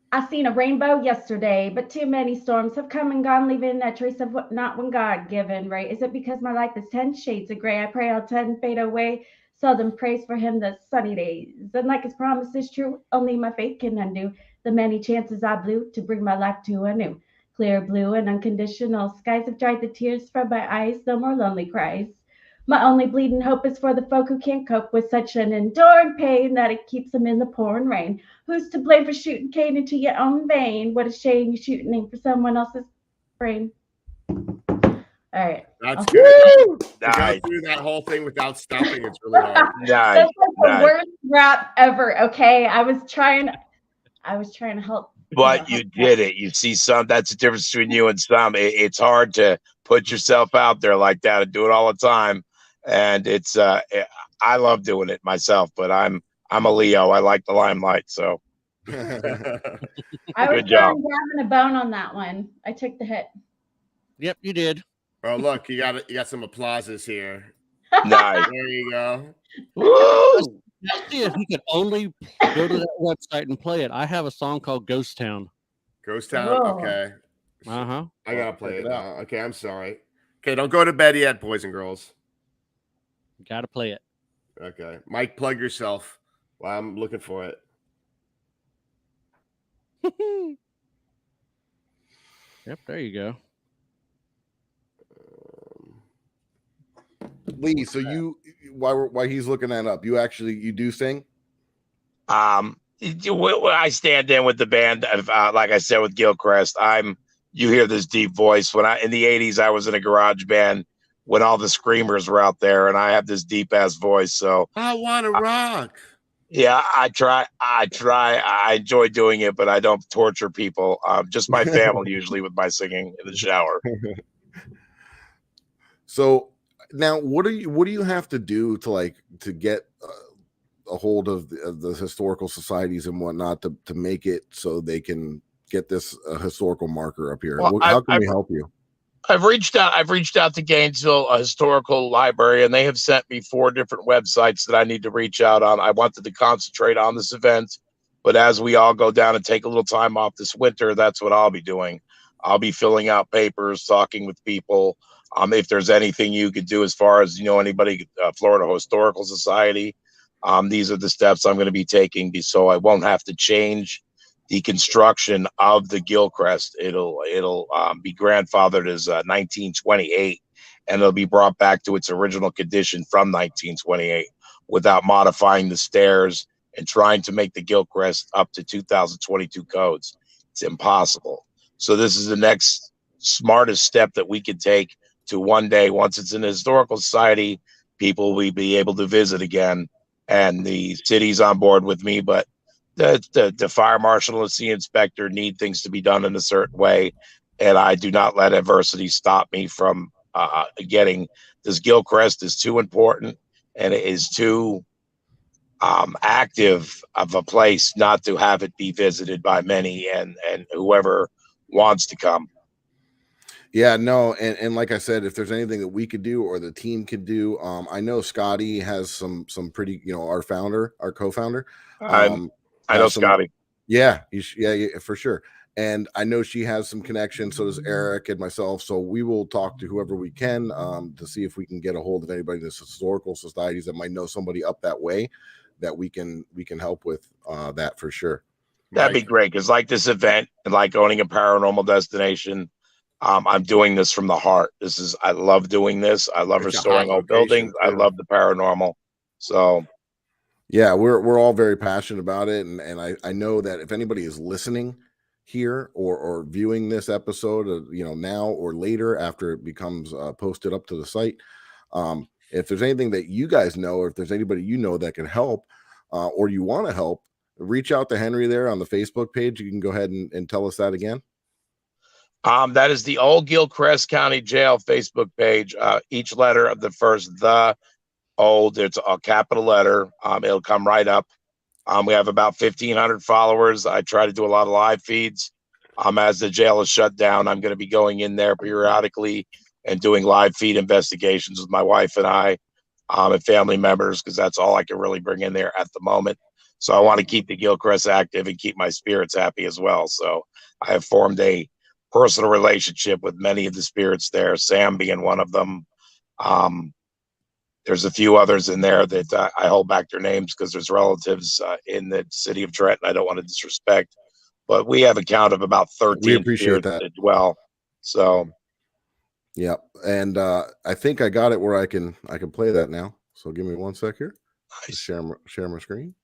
I seen a rainbow yesterday, but too many storms have come and gone, leaving a trace of what not when God given. Right? Is it because my life is 10 shades of gray? I pray all 10 fade away. Seldom praise for him the sunny days. And like his promise is true, only my faith can undo the many chances I blew to bring my life to a new clear blue and unconditional skies have dried the tears from my eyes, no more lonely cries. My only bleeding hope is for the folk who can't cope with such an enduring pain that it keeps them in the pouring rain. Who's to blame for shooting Cain into your own vein? What a shame you're shooting aim for someone else's brain. All right. That's good. To go through that whole thing without stopping, it's really hard. That's like the worst rap ever. Okay, I was trying to help but you did it. You see, some that's the difference between you and some. It's hard to put yourself out there like that and do it all the time. And I love doing it myself, but I'm a Leo. I like the limelight. So I was good job. throwing Gavin a bone on that one. I took the hit. Yep, you did. Oh, look, you got some applauses here. Nice. There you go. Woo! Let's see if he could only go to that website and play it. I have a song called Ghost Town. Ghost Town. Whoa. Okay. Uh-huh. I gotta play check it it out. now. Okay, I'm sorry. Okay, don't go to bed yet, boys and girls. Gotta play it. Okay. Mike, plug yourself while I'm looking for it. Yep, there you go. Lee, so you while he's looking that up, you do sing? I stand in with the band. Like I said, with Gilchrist, you hear this deep voice. In the 80s, I was in a garage band when all the screamers were out there, and I have this deep ass voice. So I want to rock. yeah, I try. I enjoy doing it, but I don't torture people. Just my family usually with my singing in the shower. So now, what do you have to do to get a hold of the historical societies and whatnot to make it so they can get this historical marker up here? Well, How can we help you? I've reached out to Gainesville, a historical library, and they have sent me 4 different websites that I need to reach out on. I wanted to concentrate on this event, but as we all go down and take a little time off this winter, that's what I'll be doing. I'll be filling out papers, talking with people. If there's anything you could do as far as, anybody, Florida Historical Society, these are the steps I'm going to be taking so I won't have to change the construction of the Gilchrist. It'll be grandfathered as 1928, and it'll be brought back to its original condition from 1928 without modifying the stairs and trying to make the Gilchrist up to 2022 codes. It's impossible. So this is the next smartest step that we could take to one day, once it's in the historical society, people will be able to visit again, and the city's on board with me, but the fire marshal and the city inspector need things to be done in a certain way, and I do not let adversity stop me from getting this. Gilchrist is too important, and it is too active of a place not to have it be visited by many and whoever wants to come. Yeah, no, and like I said, if there's anything that we could do or the team could do, I know Scotty has some pretty, our co-founder. I know Scotty. Yeah, yeah, for sure. And I know she has some connections. So does Eric and myself. So we will talk to whoever we can to see if we can get a hold of anybody in the historical societies that might know somebody up that way that we can help with that for sure. That'd be great, because like this event and like owning a paranormal destination, I'm doing this from the heart. I love doing this. I love restoring old buildings. I love the paranormal. So yeah, we're all very passionate about it. And I know that if anybody is listening here or viewing this episode, now or later after it becomes posted up to the site, if there's anything that you guys know, or if there's anybody that can help, or you want to help, reach out to Henry there on the Facebook page. You can go ahead and tell us that again. That is the old Gilchrist County Jail Facebook page. Each letter of the first, it's a capital letter. It'll come right up. We have about 1,500 followers. I try to do a lot of live feeds. As the jail is shut down, I'm going to be going in there periodically and doing live feed investigations with my wife and I, and family members, because that's all I can really bring in there at the moment. So I want to keep the Gilchrist active and keep my spirits happy as well. So I have formed a personal relationship with many of the spirits there, Sam being one of them. There's a few others in there that I hold back their names because there's relatives in the city of Trenton I don't want to disrespect, but we have a count of about 13 We appreciate that as well. So yeah, and I think I got it where I can play that now. So give me 1 sec here. Nice. Share my screen.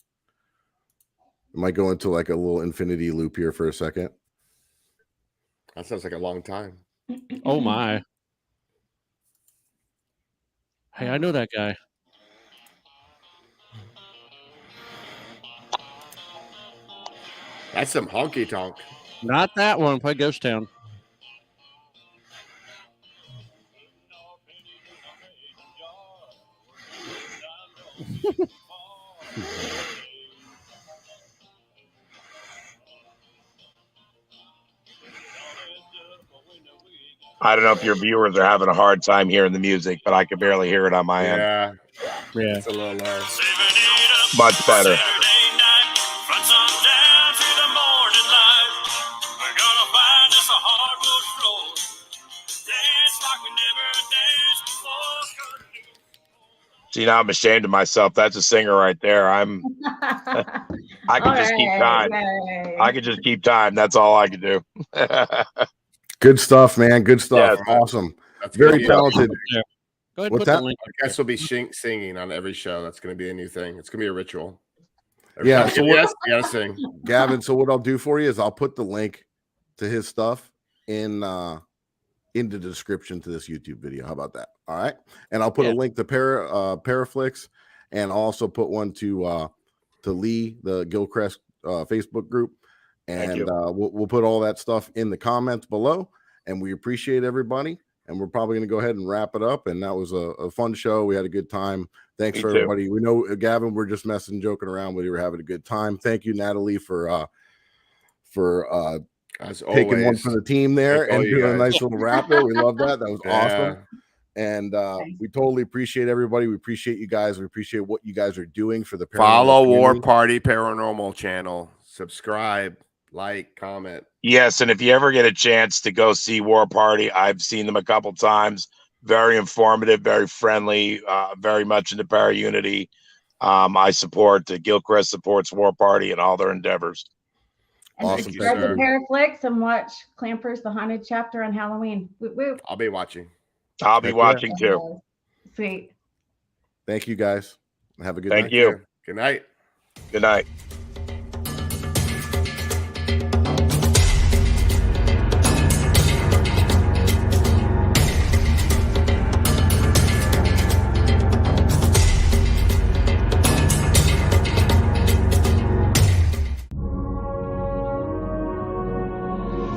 I might go into like a little infinity loop here for a second. That sounds like a long time. Oh my. Hey, I know that guy. That's some honky tonk. Not that one. Play Ghost Town. I don't know if your viewers are having a hard time hearing the music, but I can barely hear it on my end. Yeah. Yeah. It's a little low. Much better. See, now I'm ashamed of myself. That's a singer right there. I can just keep time. I can just keep time. That's all I can do. Good stuff, man. Good stuff. Yes. Awesome. That's Very talented. Go ahead and What's put that? the link. Guess will be singing on every show. That's going to be a new thing. It's going to be a ritual. Yeah, so what- Yes, you got to sing. Gavin, so what I'll do for you is I'll put the link to his stuff in the description to this YouTube video. How about that? All right. And I'll put a link to ParaFlixx, and I'll also put one to Lee, the Gilchrist Facebook group. And we'll put all that stuff in the comments below. And we appreciate everybody. And we're probably going to go ahead and wrap it up. And that was a fun show. We had a good time. Thanks for everybody. We know, Gavin, we're just messing, joking around with you. We're having a good time. Thank you, Natalie, for as taking one always, for the team there and doing a nice little wrap there. We love that. That was awesome. And we totally appreciate everybody. We appreciate you guys. We appreciate what you guys are doing for the follow War community. Party Paranormal channel. Subscribe, like, comment. Yes, and if you ever get a chance to go see War Party, I've seen them a couple times. Very informative, very friendly, very much into para unity. I support Gilchrist supports War Party and all their endeavors. And Awesome. subscribe to Thank you. ParaFlixx and watch Clampers the Haunted Chapter on Halloween. Whoop, whoop. I'll be watching. I'll be watching too. Sweet. Thank you, guys. Have a good Thank night. you. Good night. Good night.